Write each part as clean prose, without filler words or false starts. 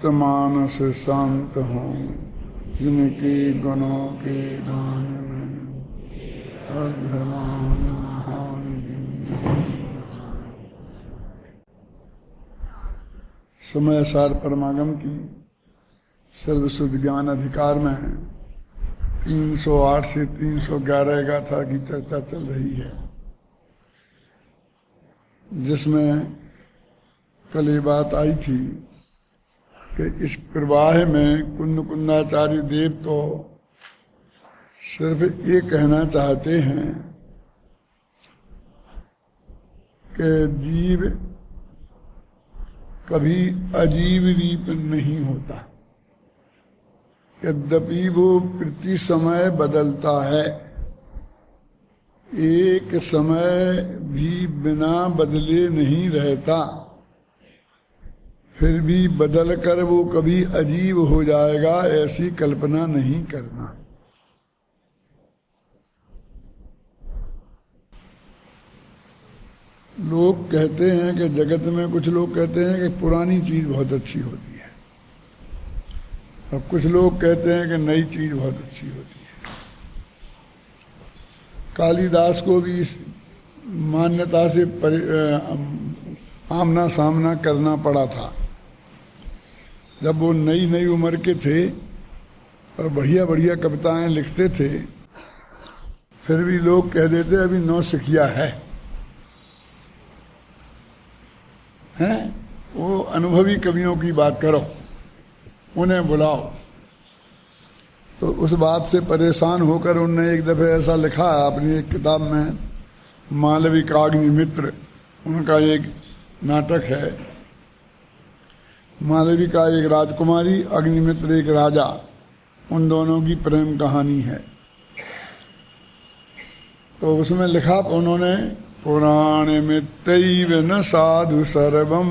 मानस शांत हों जिनके गुणों के गान में अर्धमान महान समय सार परमागम की सर्वशुद्ध ज्ञान अधिकार में 308 से 311 गाथा की चर्चा चल रही है, जिसमें कल ये बात आई थी कि इस प्रवाह में कुंद कुंदाचार्य देव तो सिर्फ ये कहना चाहते हैं कि जीव कभी अजीव रूप नहीं होता, यद्यपि वो प्रति समय बदलता है, एक समय भी बिना बदले नहीं रहता, फिर भी बदल कर वो कभी अजीब हो जाएगा ऐसी कल्पना नहीं करना। लोग कहते हैं कि जगत में कुछ लोग कहते हैं कि पुरानी चीज बहुत अच्छी होती है, और कुछ लोग कहते हैं कि नई चीज बहुत अच्छी होती है। कालिदास को भी इस मान्यता से आमना सामना करना पड़ा था। जब वो नई नई उम्र के थे और बढ़िया बढ़िया कविताएं लिखते थे, फिर भी लोग कह देते अभी नौसिखिया है। वो अनुभवी कवियों की बात करो, उन्हें बुलाओ। तो उस बात से परेशान होकर उनने एक दफे ऐसा लिखा अपनी एक किताब में, मालविकाग्निमित्र उनका एक नाटक है। मालविका एक राजकुमारी, अग्निमित्र एक राजा, उन दोनों की प्रेम कहानी है। तो उसमें लिखा उन्होंने, पुराण मित्यैव न साधु सर्वम,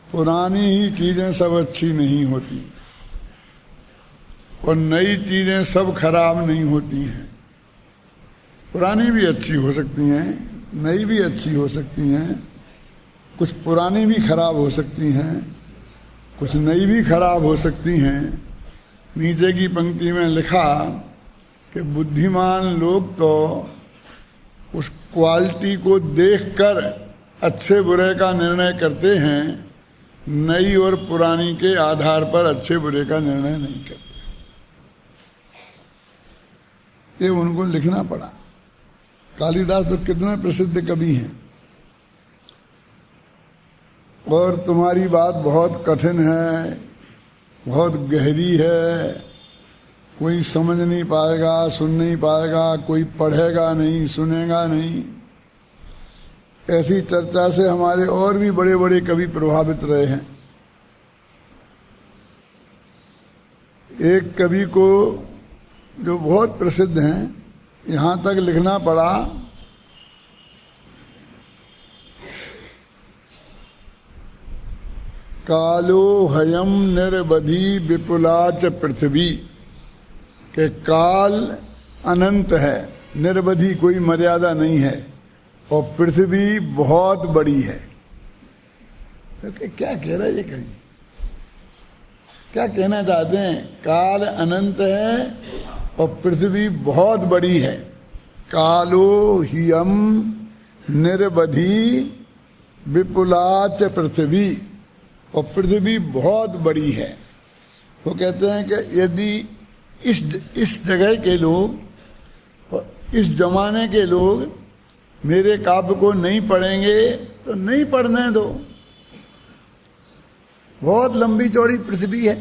पुरानी ही चीजें सब अच्छी नहीं होती और नई चीजें सब खराब नहीं होती हैं। पुरानी भी अच्छी हो सकती हैं, नई भी अच्छी हो सकती हैं, कुछ पुरानी भी खराब हो सकती हैं, कुछ नई भी खराब हो सकती हैं। नीचे की पंक्ति में लिखा कि बुद्धिमान लोग तो उस क्वालिटी को देखकर अच्छे बुरे का निर्णय करते हैं, नई और पुरानी के आधार पर अच्छे बुरे का निर्णय नहीं करते। ये उनको लिखना पड़ा। कालिदास तो कितने प्रसिद्ध कवि हैं, और तुम्हारी बात बहुत कठिन है, बहुत गहरी है, कोई समझ नहीं पाएगा, सुन नहीं पाएगा, कोई पढ़ेगा नहीं, सुनेगा नहीं। ऐसी चर्चा से हमारे और भी बड़े बड़े कवि प्रभावित रहे हैं। एक कवि को जो बहुत प्रसिद्ध हैं, यहाँ तक लिखना पड़ा कालो हयम निर्बधी विपुलाच पृथ्वी, के काल अनंत है, निर्बधी कोई मर्यादा नहीं है, और पृथ्वी बहुत बड़ी है। तो क्या कह रहा है ये कवि, क्या कहना चाहते हैं? काल अनंत है और पृथ्वी बहुत बड़ी है। कालो हियम निर्बधी विपुलाच पृथ्वी, और पृथ्वी बहुत बड़ी है। वो कहते हैं कि यदि इस जगह के लोग और इस जमाने के लोग मेरे काव्य को नहीं पढ़ेंगे तो नहीं पढ़ने दो। बहुत लंबी चौड़ी पृथ्वी है,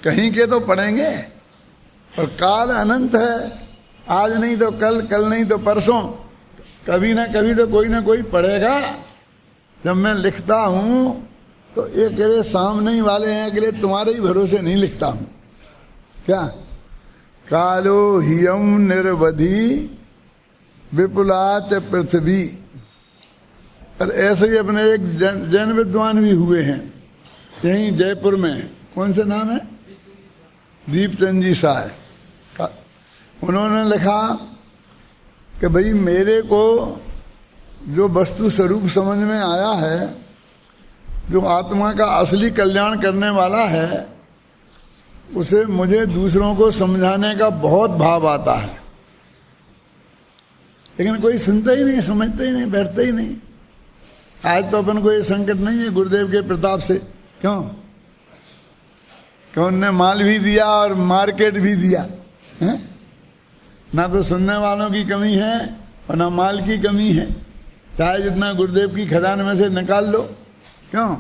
कहीं के तो पढ़ेंगे, और काल अनंत है, आज नहीं तो कल, कल नहीं तो परसों, कभी ना कभी तो कोई ना कोई पढ़ेगा। जब मैं लिखता हूं तो एक अकेले सामने ही वाले हैं, अकेले तुम्हारे ही भरोसे नहीं लिखता हूं। क्या? कालो हियम निर्वधि विपुलाच पृथ्वी। और ऐसे ही अपने एक जैन विद्वान भी हुए हैं यहीं जयपुर में, कौन से नाम है? दीपचंद जी साय। उन्होंने लिखा कि भाई मेरे को जो वस्तु स्वरूप समझ में आया है जो आत्मा का असली कल्याण करने वाला है उसे मुझे दूसरों को समझाने का बहुत भाव आता है, लेकिन कोई सुनता ही नहीं, समझता ही नहीं, बैठता ही नहीं। आज तो अपन को ये संकट नहीं है गुरुदेव के प्रताप से। क्यों? कि उनने माल भी दिया और मार्केट भी दिया है? ना तो सुनने वालों की कमी है और ना माल की कमी है, चाहे जितना गुरुदेव की खजान में से निकाल लो। क्यों?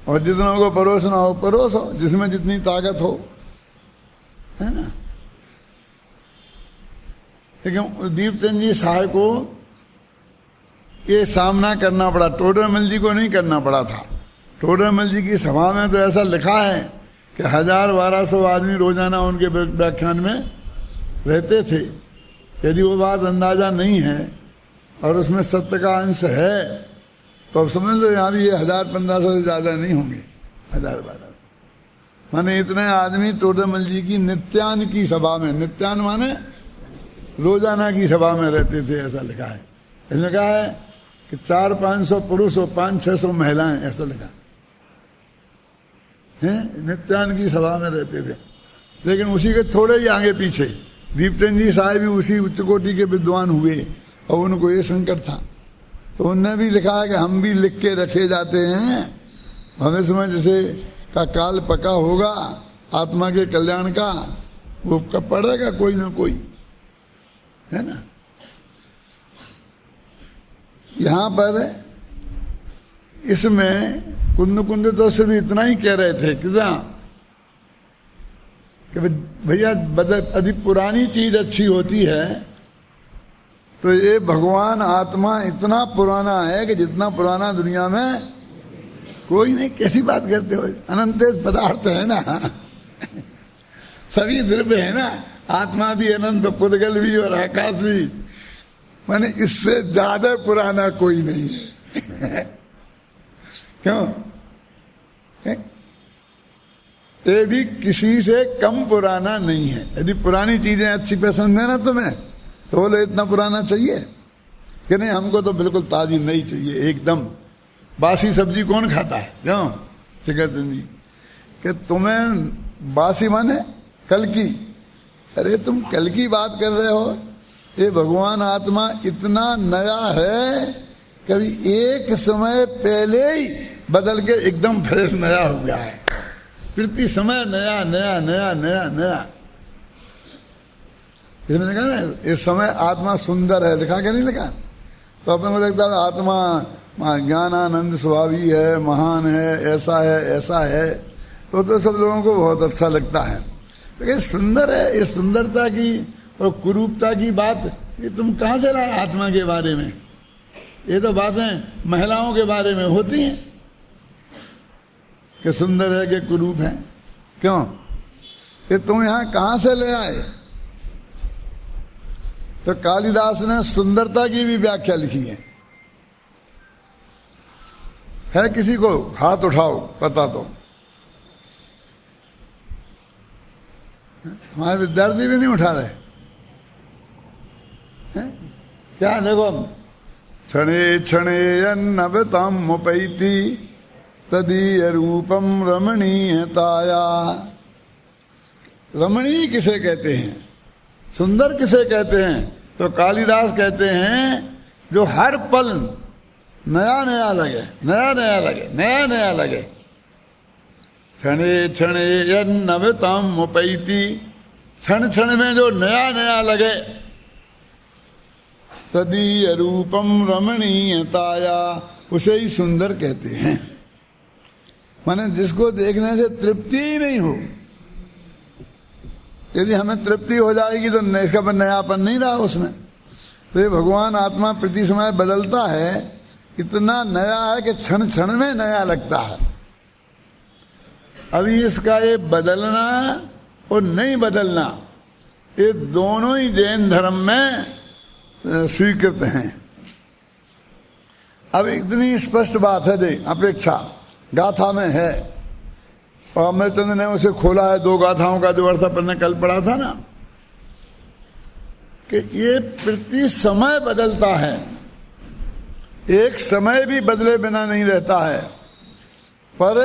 और जितनों को परोसना हो परोसो, जिसमें जितनी ताकत हो, है ना। लेकिन दीपचंद जी साहब को ये सामना करना पड़ा, टोडरमल जी को नहीं करना पड़ा था। टोडरमल जी की सभा में तो ऐसा लिखा है कि 1000-1200 आदमी रोजाना उनके व्याख्यान में रहते थे। यदि वो बात अंदाजा नहीं है और उसमें सत्य का अंश है तो अब समझ लो यहाँ भी ये 1000-1500 से ज्यादा नहीं होंगे, 1000-1200। माने इतने आदमी टोडरमल जी की नित्यान की सभा में, नित्यान माने रोजाना की सभा में रहते थे, ऐसा लिखा है। इसमें कहा है कि 400-500 पुरुष और 500-600 महिलाएं, ऐसा लिखा है। नित्यान की सभा में रहते थे। लेकिन उसी के थोड़े ही आगे पीछे दीपचंद जी साहब भी उसी उच्च कोटि के विद्वान हुए और उनको ये संकट था, तो उनने भी लिखा है कि हम भी लिख के रखे जाते हैं, भविष्य में जैसे का काल पका होगा आत्मा के कल्याण का, वो कब पड़ेगा कोई ना कोई, है ना। यहां पर इसमें कुंद तो सिर्फ इतना ही कह रहे थे कितना कि भैया यदि पुरानी चीज अच्छी होती है तो ये भगवान आत्मा इतना पुराना है कि जितना पुराना दुनिया में कोई नहीं। कैसी बात करते हो, अनंत पदार्थ है ना, सभी द्रव्य है ना, आत्मा भी अनंत, पुद्गल भी और आकाश भी, माने इससे ज्यादा पुराना कोई नहीं है। क्यों? ये भी किसी से कम पुराना नहीं है। यदि पुरानी चीजें अच्छी पसंद है ना तुम्हें, तो बोले इतना पुराना चाहिए कि नहीं, हमको तो बिल्कुल ताजी नहीं चाहिए एकदम। बासी सब्जी कौन खाता है? क्यों सिकरचंद जी कि तुम्हें बासी माने कल की, अरे तुम कल की बात कर रहे हो। ये भगवान आत्मा इतना नया है, कभी एक समय पहले ही बदल के एकदम फ्रेश नया हो गया है। प्रति समय नया नया नया नया नया। इसमें लिखा ना, इस समय आत्मा सुंदर है, लिखा क्या नहीं लिखा? तो अपन को लगता है आत्मा ज्ञानानंद स्वभावी है, महान है, ऐसा है ऐसा है, तो सब लोगों को बहुत अच्छा लगता है। लेकिन सुंदर है, ये सुंदरता की और कुरूपता की बात ये तुम कहाँ से लाए आत्मा के बारे में? ये तो बातें महिलाओं के बारे में होती हैं कि सुंदर है कि कुरूप है। क्यों? ये तुम यहां कहां से ले आए? तो कालिदास ने सुंदरता की भी व्याख्या लिखी है किसी को हाथ उठाओ पता तो? हमारे विद्यार्थी भी नहीं उठा रहे हैं? क्या देखो, क्षणे क्षणे अन्नवतम मुपैति तदीय रूपम रमणीयताया। रमणीय किसे कहते हैं, सुंदर किसे कहते हैं? तो कालिदास कहते हैं जो हर पल नया नया लगे, नया नया लगे, नया नया लगे। क्षणे क्षणे यन्नवतम मुपैति, क्षण क्षण में जो नया नया लगे। तदीय रूपम रमणीयताया, उसे ही सुंदर कहते हैं। माने जिसको देखने से तृप्ति ही नहीं हो। यदि हमें तृप्ति हो जाएगी तो इसका नयापन नहीं रहा उसमें। तो ये भगवान आत्मा प्रति समय बदलता है, इतना नया है कि क्षण क्षण में नया लगता है। अभी इसका ये बदलना और नहीं बदलना, ये दोनों ही जैन धर्म में स्वीकृत हैं। अब इतनी स्पष्ट बात है, देख अपेक्षा गाथा में है, और अमरचंद्र ने उसे खोला है। 2 गाथाओं का जो अर्थ अपन ने कल पढ़ा था ना, कि ये प्रति समय बदलता है, एक समय भी बदले बिना नहीं रहता है। पर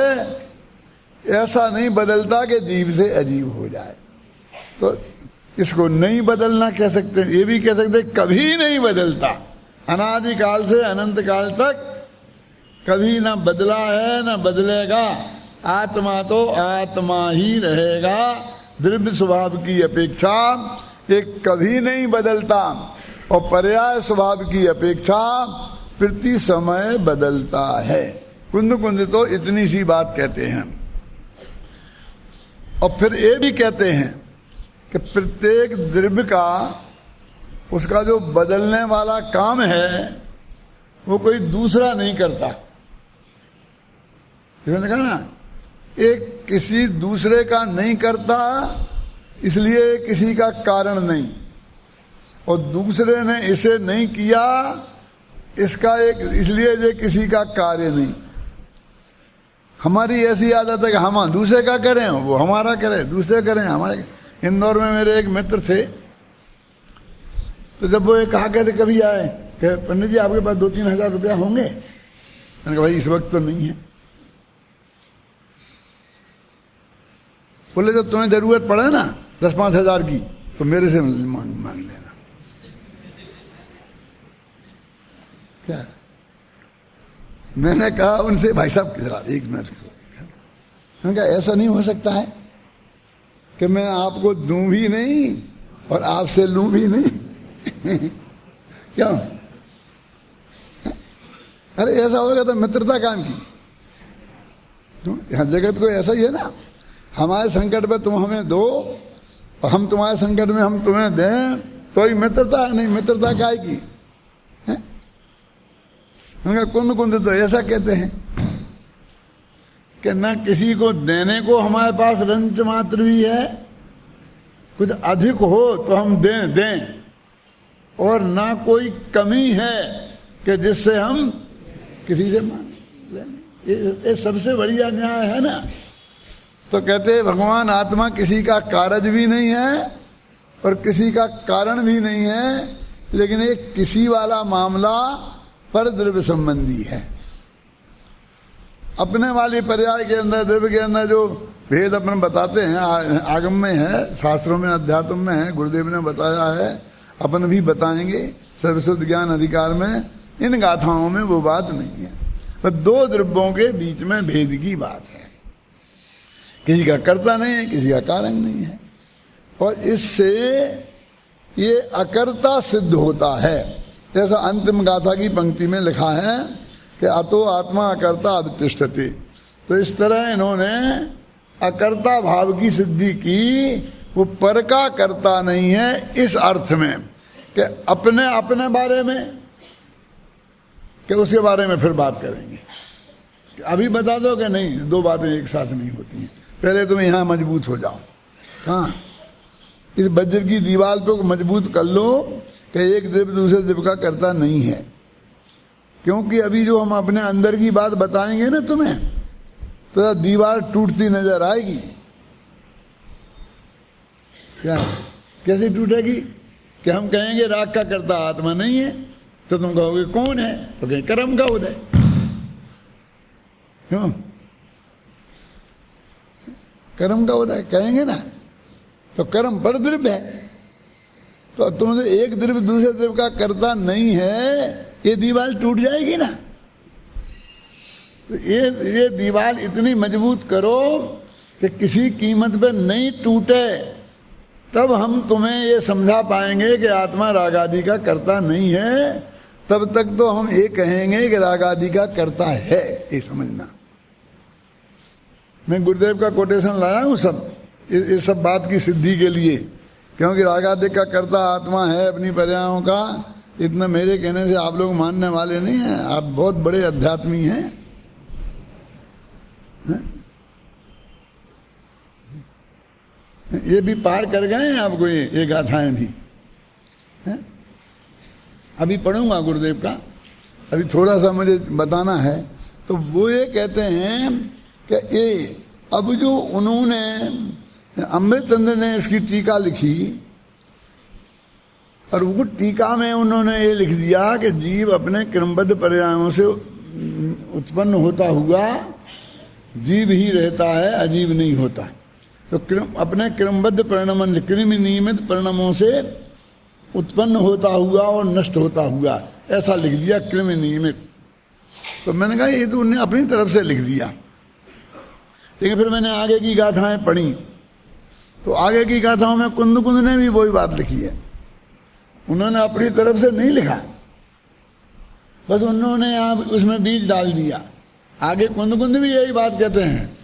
ऐसा नहीं बदलता कि जीव से अजीब हो जाए। तो इसको नहीं बदलना कह सकते, ये भी कह सकते कभी नहीं बदलता, अनादिकाल से अनंत काल तक कभी ना बदला है ना बदलेगा। आत्मा तो आत्मा ही रहेगा, द्रव्य स्वभाव की अपेक्षा एक कभी नहीं बदलता, और पर्याय स्वभाव की अपेक्षा प्रति समय बदलता है। कुंद कुंद तो इतनी सी बात कहते हैं। और फिर ये भी कहते हैं कि प्रत्येक द्रव्य का उसका जो बदलने वाला काम है वो कोई दूसरा नहीं करता। कहा ना, एक किसी दूसरे का नहीं करता, इसलिए किसी का कारण नहीं, और दूसरे ने इसे नहीं किया इसका एक, इसलिए ये किसी का कार्य नहीं। हमारी ऐसी आदत है कि हम दूसरे का करें, वो हमारा करें, दूसरे करें हमारे। इंदौर में मेरे एक मित्र थे, तो जब वो कहा कहते कभी आए कि पंडित जी आपके पास 2-3 हज़ार रुपया होंगे, मैंने कहा भाई इस वक्त तो नहीं है। बोले जब तुम्हें जरूरत पड़े ना 10-5 हज़ार की तो मेरे से मांग लेना। क्या मैंने कहा उनसे, भाई साहब जरा 1 मिनट, मैंने कहा ऐसा नहीं हो सकता है कि मैं आपको दूं भी नहीं और आपसे लूं भी नहीं। क्यों? अरे ऐसा होगा तो मित्रता काम की। जगत को ऐसा ही है ना, हमारे संकट में तुम हमें दो और हम तुम्हारे संकट में हम तुम्हें दें, तो ही मित्रता है। नहीं, मित्रता काय की? उनका कुंद कुंद तो ऐसा कहते हैं कि ना किसी को देने को हमारे पास रंच मात्र भी है, कुछ अधिक हो तो हम दें, और ना कोई कमी है कि जिससे हम किसी से मांग लें। ये सबसे बढ़िया न्याय है ना। तो कहते हैं भगवान आत्मा किसी का कारज भी नहीं है और किसी का कारण भी नहीं है, लेकिन एक किसी वाला मामला पर द्रव्य संबंधी है। अपने वाली पर्याय के अंदर, द्रव्य के अंदर जो भेद अपन बताते हैं, आगम में है, शास्त्रों में, अध्यात्म में है, गुरुदेव ने बताया है, अपन भी बताएंगे सरस्वत ज्ञान अधिकार में। इन गाथाओं में वो बात नहीं है, पर 2 द्रव्यों के बीच में भेद की बात है। किसी का कर्ता नहीं है, किसी का कारण नहीं है, और इससे ये अकर्ता सिद्ध होता है। जैसा अंतिम गाथा की पंक्ति में लिखा है कि अतो आत्मा अकर्ता अवतिष्ठति। तो इस तरह इन्होंने अकर्ता भाव की सिद्धि की। वो पर का कर्ता नहीं है इस अर्थ में कि अपने अपने बारे में, कि उसके बारे में फिर बात करेंगे। अभी बता दो कि नहीं, 2 बातें एक साथ नहीं होती हैं। पहले तुम यहाँ मजबूत हो जाओ। हाँ, इस वज्र की दीवार पे मजबूत कर लो कि एक द्रव्य दूसरे द्रव्य का कर्ता नहीं है। क्योंकि अभी जो हम अपने अंदर की बात बताएंगे ना तुम्हें, तो दीवार टूटती नजर आएगी। क्या? कैसे टूटेगी? कि हम कहेंगे राग का कर्ता आत्मा नहीं है, तो तुम कहोगे कौन है? तो कहें कर्म का उदय। क्यों? कर्म का उदय कहेंगे ना, तो कर्म पर द्रव्य है। तो तुम एक द्रव्य दूसरे द्रव्य का कर्ता नहीं है, ये दीवार टूट जाएगी ना। तो ये दीवार इतनी मजबूत करो कि किसी कीमत पे नहीं टूटे, तब हम तुम्हें ये समझा पाएंगे कि आत्मा राग आदि का कर्ता नहीं है। तब तक तो हम ये कहेंगे कि राग आदि का कर्ता है, ये समझना। मैं गुरुदेव का कोटेशन लाया हूँ सब, ये सब बात की सिद्धि के लिए, क्योंकि राग आदि का कर्ता आत्मा है अपनी पर्यायों का। इतना मेरे कहने से आप लोग मानने वाले नहीं हैं, आप बहुत बड़े अध्यात्मी हैं। ये भी पार कर गए हैं आपको ये गाथाएं भी है? अभी पढ़ूंगा गुरुदेव का, अभी थोड़ा सा मुझे बताना है। तो वो ये कहते हैं कि ये अब जो उन्होंने अमृतचंद्र ने इसकी टीका लिखी, और वो टीका में उन्होंने ये लिख दिया कि जीव अपने क्रमबद्ध पर्यायों से उत्पन्न होता हुआ जीव ही रहता है, अजीब नहीं होता। तो अपने क्रमबद्ध परिणाम से, क्रम नियमित परिणामों से उत्पन्न होता हुआ और नष्ट होता हुआ, ऐसा लिख दिया क्रम नियमित। तो मैंने कहा ये तो उन्हें अपनी तरफ से लिख दिया। लेकिन फिर मैंने आगे की गाथाएं पढ़ी, तो आगे की गाथाओं में कुंद कुंद ने भी वही बात लिखी है। उन्होंने अपनी तरफ से नहीं लिखा, बस उन्होंने आप उसमें बीज डाल दिया। आगे कुंद कुंद भी यही बात कहते हैं।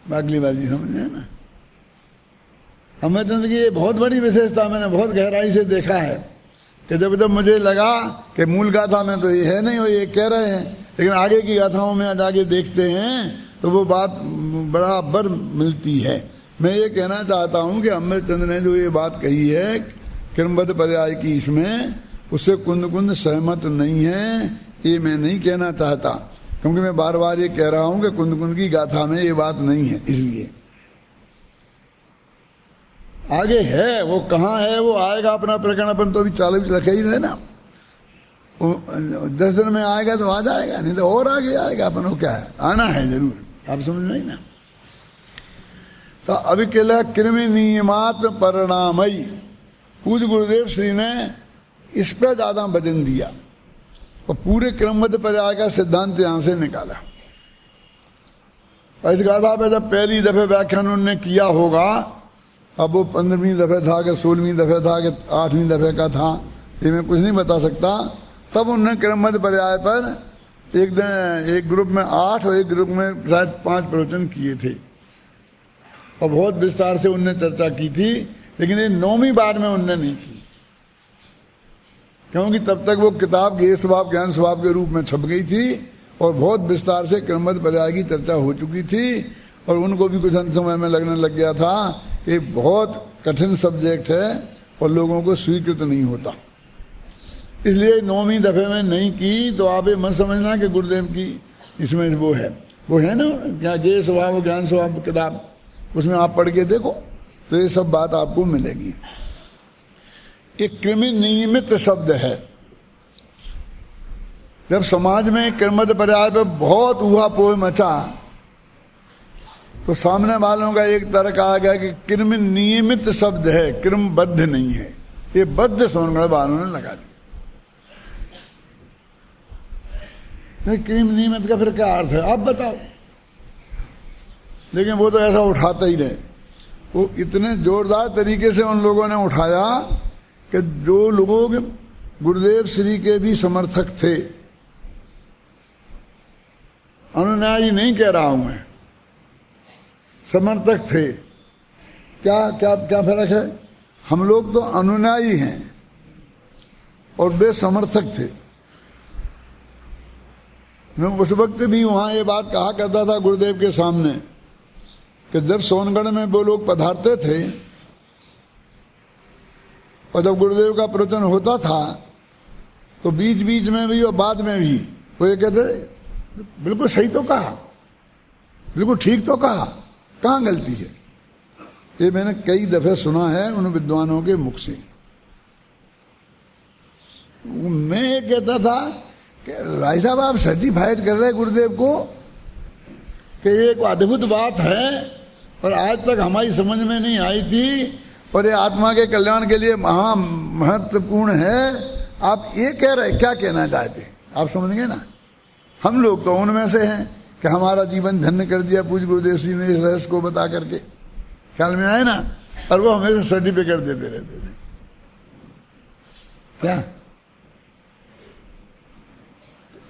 बागली बाजी समझे ना। अमरचंद की ये बहुत बड़ी विशेषता मैंने बहुत गहराई से देखा है कि जब मुझे लगा कि मूल गाथा में तो ये है नहीं, वो ये कह रहे हैं, लेकिन आगे की गाथाओं में जाके देखते हैं तो वो बात बराबर मिलती है। मैं ये कहना चाहता हूँ कि अमरचंद ने जो ये बात कही है क्रमबद्ध पर्याय की, इसमें उससे कुंद कुंद सहमत नहीं है, ये मैं नहीं कहना चाहता, क्योंकि मैं बार बार ये कह रहा हूँ कि कुंद कुंद की गाथा में ये बात नहीं है। इसलिए आगे है, वो कहाँ है, वो आएगा अपना प्रकरण, अपन तो अभी चालू रखे ही रहे ना। 10 दिन में आएगा तो आ जाएगा, नहीं तो और आगे आएगा। अपन को क्या है, आना है जरूर, आप समझ नहीं ना। तो अभी कहला कृमि नियमात परिणामयी, पूज्य गुरुदेव श्री ने इस पर ज्यादा वजन दिया और पूरे क्रमबद्ध पर्याय का सिद्धांत यहां से निकाला। इस गाथा पे जब पहली दफे व्याख्यान उन्होंने किया होगा, अब वो 15वीं दफे था कि 16वीं दफे था कि 8वीं दफे का था, ये मैं कुछ नहीं बता सकता। तब उन्होंने क्रमबद्ध पर्याय पर एक ग्रुप में 8 और एक ग्रुप में शायद 5 प्रवचन किए थे और बहुत विस्तार से उनने चर्चा की थी। लेकिन ये 9वीं बार में उनने नहीं की, क्योंकि तब तक वो किताब गेय स्वभाव ज्ञान स्वभाव के रूप में छप गई थी और बहुत विस्तार से क्रमबद्ध पर्याय की चर्चा हो चुकी थी और उनको भी कुछ अंत समय में लगने लग गया था कि बहुत कठिन सब्जेक्ट है और लोगों को स्वीकृत नहीं होता। इसलिए 9वीं दफे में नहीं की। तो आप ये मत समझना कि गुरुदेव की इसमें वो है ना क्या गेय स्वभाव ज्ञान स्वभाव किताब, उसमें आप पढ़ के देखो तो ये सब बात आपको मिलेगी। एक कृमि नियमित शब्द है। जब समाज में क्रमबद्ध पर्याय पर बहुत ऊहापोह मचा तो सामने वालों का एक तर्क आ गया कि कृमि नियमित शब्द है, क्रमबद्ध नहीं है। ये बद्ध सोनगढ़ वालों ने लगा दिया। कृमि नियमित का फिर क्या अर्थ है आप बताओ। लेकिन वो तो ऐसा उठाते ही रहे। वो इतने जोरदार तरीके से उन लोगों ने उठाया कि जो लोग गुरुदेव श्री के भी समर्थक थे, अनुयायी नहीं कह रहा हूं मैं, समर्थक थे। क्या क्या क्या फर्क है? हम लोग तो अनुयायी हैं और वे समर्थक थे। मैं उस वक्त भी वहां ये बात कहा करता था गुरुदेव के सामने कि जब सोनगढ़ में वो लोग पधारते थे और जब गुरुदेव का प्रवचन होता था तो बीच बीच में भी और बाद में भी वो ये कहते बिल्कुल सही तो कहा, बिल्कुल ठीक तो कहा, कहाँ गलती है। ये मैंने कई दफे सुना है उन विद्वानों के मुख से। मैं ये कहता था कि भाई साहब आप सर्टिफाइड कर रहे गुरुदेव को कि ये एक अद्भुत बात है और आज तक हमारी समझ में नहीं आई थी और ये आत्मा के कल्याण के लिए महा महत्वपूर्ण है। आप ये कह रहे, क्या कहना चाहते हैं आप समझेंगे ना। हम लोग तो उनमें से हैं कि हमारा जीवन धन्य कर दिया पूज्य गुरुदेव श्री ने इस रहस्य को बता करके, ख्याल में आए ना। और वो हमेशा सर्टिफिकेट देते रहते थे। क्या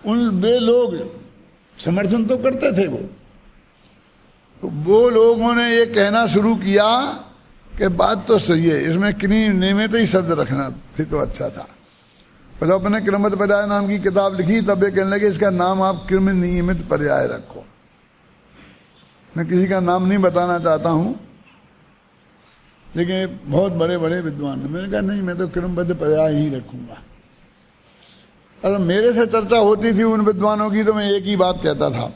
वे लोग समर्थन तो करते थे। वो लोगों ने ये कहना शुरू किया कि बात तो सही है, इसमें किन्हीं नियमित ही शब्द रखना थी तो अच्छा था। जब अपने क्रमबद्ध पर्याय नाम की किताब लिखी तब ये कहने लगे इसका नाम आप कृमि नियमित पर्याय रखो। मैं किसी का नाम नहीं बताना चाहता हूं, लेकिन बहुत बड़े बड़े विद्वान ने मैंने कहा नहीं, मैं तो क्रमबद्ध पर्याय ही रखूंगा। अगर मेरे से चर्चा होती थी उन विद्वानों की तो मैं एक ही बात कहता था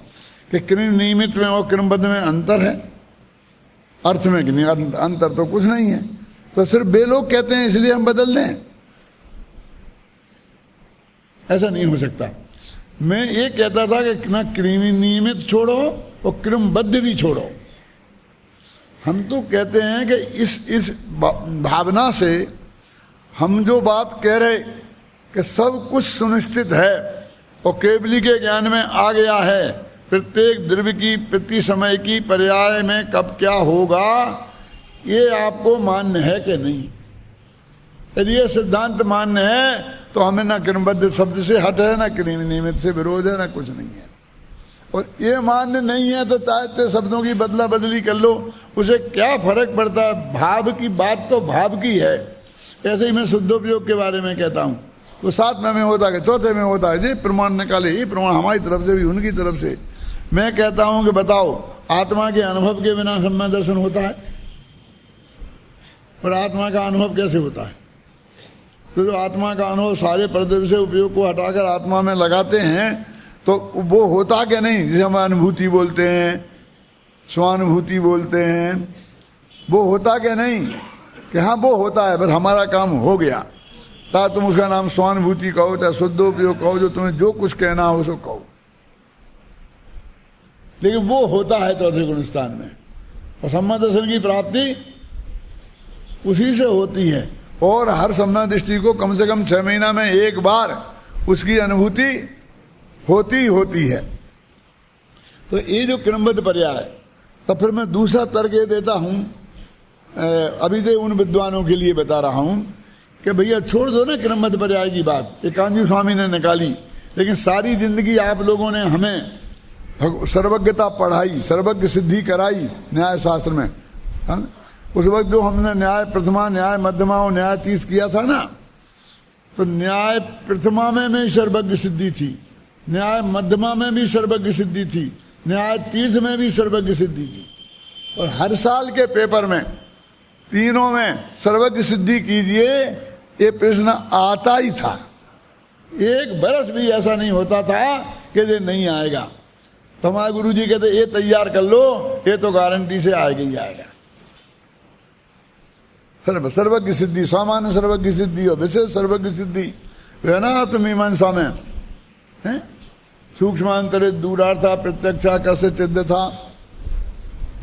कि कृमि नियमित में और क्रमबद्ध में अंतर है, अर्थ में कि नहीं अंतर तो कुछ नहीं है। तो सिर्फ वे लोग कहते हैं इसलिए हम बदल दें, ऐसा नहीं हो सकता। मैं ये कहता था कि ना कृमि नियमित छोड़ो और क्रमबद्ध भी छोड़ो। हम तो कहते हैं कि इस भावना से हम जो बात कह रहे कि सब कुछ सुनिश्चित है और केवली के ज्ञान में आ गया है, प्रत्येक द्रव्य की प्रति समय की पर्याय में कब क्या होगा, ये आपको मान्य है कि नहीं? यदि ये सिद्धांत मान्य है तो हमें ना क्रमबद्ध शब्द से हट है, ना कृमि नियमित से विरोध है, ना कुछ नहीं है। और ये मान्य नहीं है तो चाहते शब्दों की बदला बदली कर लो, उसे क्या फर्क पड़ता है? भाव की बात तो भाव की है। ऐसे ही मैं शुद्धोपयोग के बारे में कहता हूँ, वो 7वें में होता है, चौथे में होता है, ये प्रमाण निकाले, ये प्रमाण हमारी तरफ से भी उनकी तरफ से। मैं कहता हूँ कि बताओ, आत्मा के अनुभव के बिना सम्यक दर्शन होता है? और आत्मा का अनुभव कैसे होता है? तो जो आत्मा का अनुभव सारे परदेश से उपयोग को हटाकर आत्मा में लगाते हैं तो वो होता क्या नहीं? जैसे हम अनुभूति बोलते हैं, स्वानुभूति बोलते हैं, वो होता क्या नहीं? कि हाँ वो होता है, बस हमारा काम हो गया। चाहे तुम उसका नाम स्वानुभूति कहो, चाहे शुद्धोपयोग कहो, जो तुम्हें जो कुछ कहना हो उसको कहो, लेकिन वो होता है चौथे गुण स्थान में। और सम्यक दर्शन की प्राप्ति उसी से होती है। और हर सम्यक दृष्टि को कम से कम 6 महीना में एक बार उसकी अनुभूति होती है। तो ये जो क्रमबद्ध पर्याय, तब फिर मैं दूसरा तर्क ये देता हूं, अभी से उन विद्वानों के लिए बता रहा हूं कि भैया छोड़ दो ना क्रमबद्ध पर्याय की बात, ये कांजी स्वामी ने निकाली, लेकिन सारी जिंदगी आप लोगों ने हमें सर्वज्ञता पढ़ाई, सर्वज्ञ सिद्धि कराई न्याय शास्त्र में, है? उस वक्त जो हमने न्याय प्रथमा, न्याय मध्यमा और न्याय तीर्थ किया था ना, तो न्याय प्रथमा में सर्वज्ञ सिद्धि थी, न्याय मध्यमा में भी सर्वज्ञ सिद्धि थी, न्याय तीर्थ में भी सर्वज्ञ सिद्धि थी। और हर साल के पेपर में तीनों में सर्वज्ञ सिद्धि कीजिए, ये प्रश्न आता ही था। एक बरस भी ऐसा नहीं होता था कि ये नहीं आएगा। तो हमारे गुरु जी कहते ये तैयार कर लो, ये तो गारंटी से आएगा ही आएगा। सर्वज्ञ सिद्धि, सामान्य सर्वज्ञ सिद्धि और विशेष सर्वज्ञ सिद्धि है ना आत्ममीमांसा में है। सूक्ष्मांतरे दूरार्था प्रत्यक्षा कैसे सिद्ध था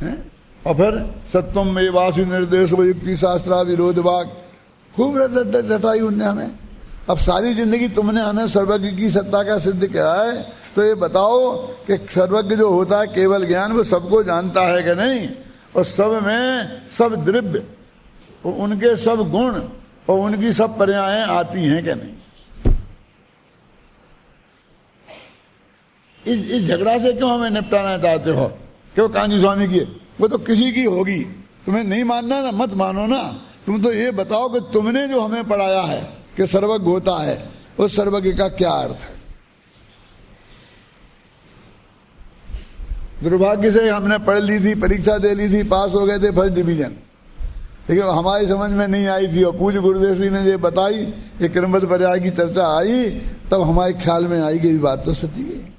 है? और फिर सत्वम में वासु निर्देश युक्ति शास्त्रा विरोध वाक, खूब रटाई उनने हमें। अब सारी जिंदगी तुमने हमें सर्वज्ञ की सत्ता का सिद्ध किया है, तो ये बताओ कि सर्वज्ञ जो होता है केवल ज्ञान, वो सबको जानता है कि नहीं? और सब में सब द्रव्य, उनके सब गुण और उनकी सब पर्यायें आती हैं कि नहीं? इस झगड़ा से क्यों हमें निपटाना चाहते हो? क्यों कांजी स्वामी की? वो तो किसी की होगी, तुम्हें नहीं मानना ना, मत मानो ना। तुम तो ये बताओ कि तुमने जो हमें पढ़ाया है कि सर्वज्ञ होता है, उस सर्वज्ञ का क्या अर्थ है? दुर्भाग्य से हमने पढ़ ली थी, परीक्षा दे ली थी, पास हो गए थे फर्स्ट डिवीजन, लेकिन हमारी समझ में नहीं आई थी। और पूज्य गुरुदेव जी ने ये बताई, ये क्रमबद्ध पर्याय की चर्चा आई, तब हमारे ख्याल में आई कि बात तो सच्ची है।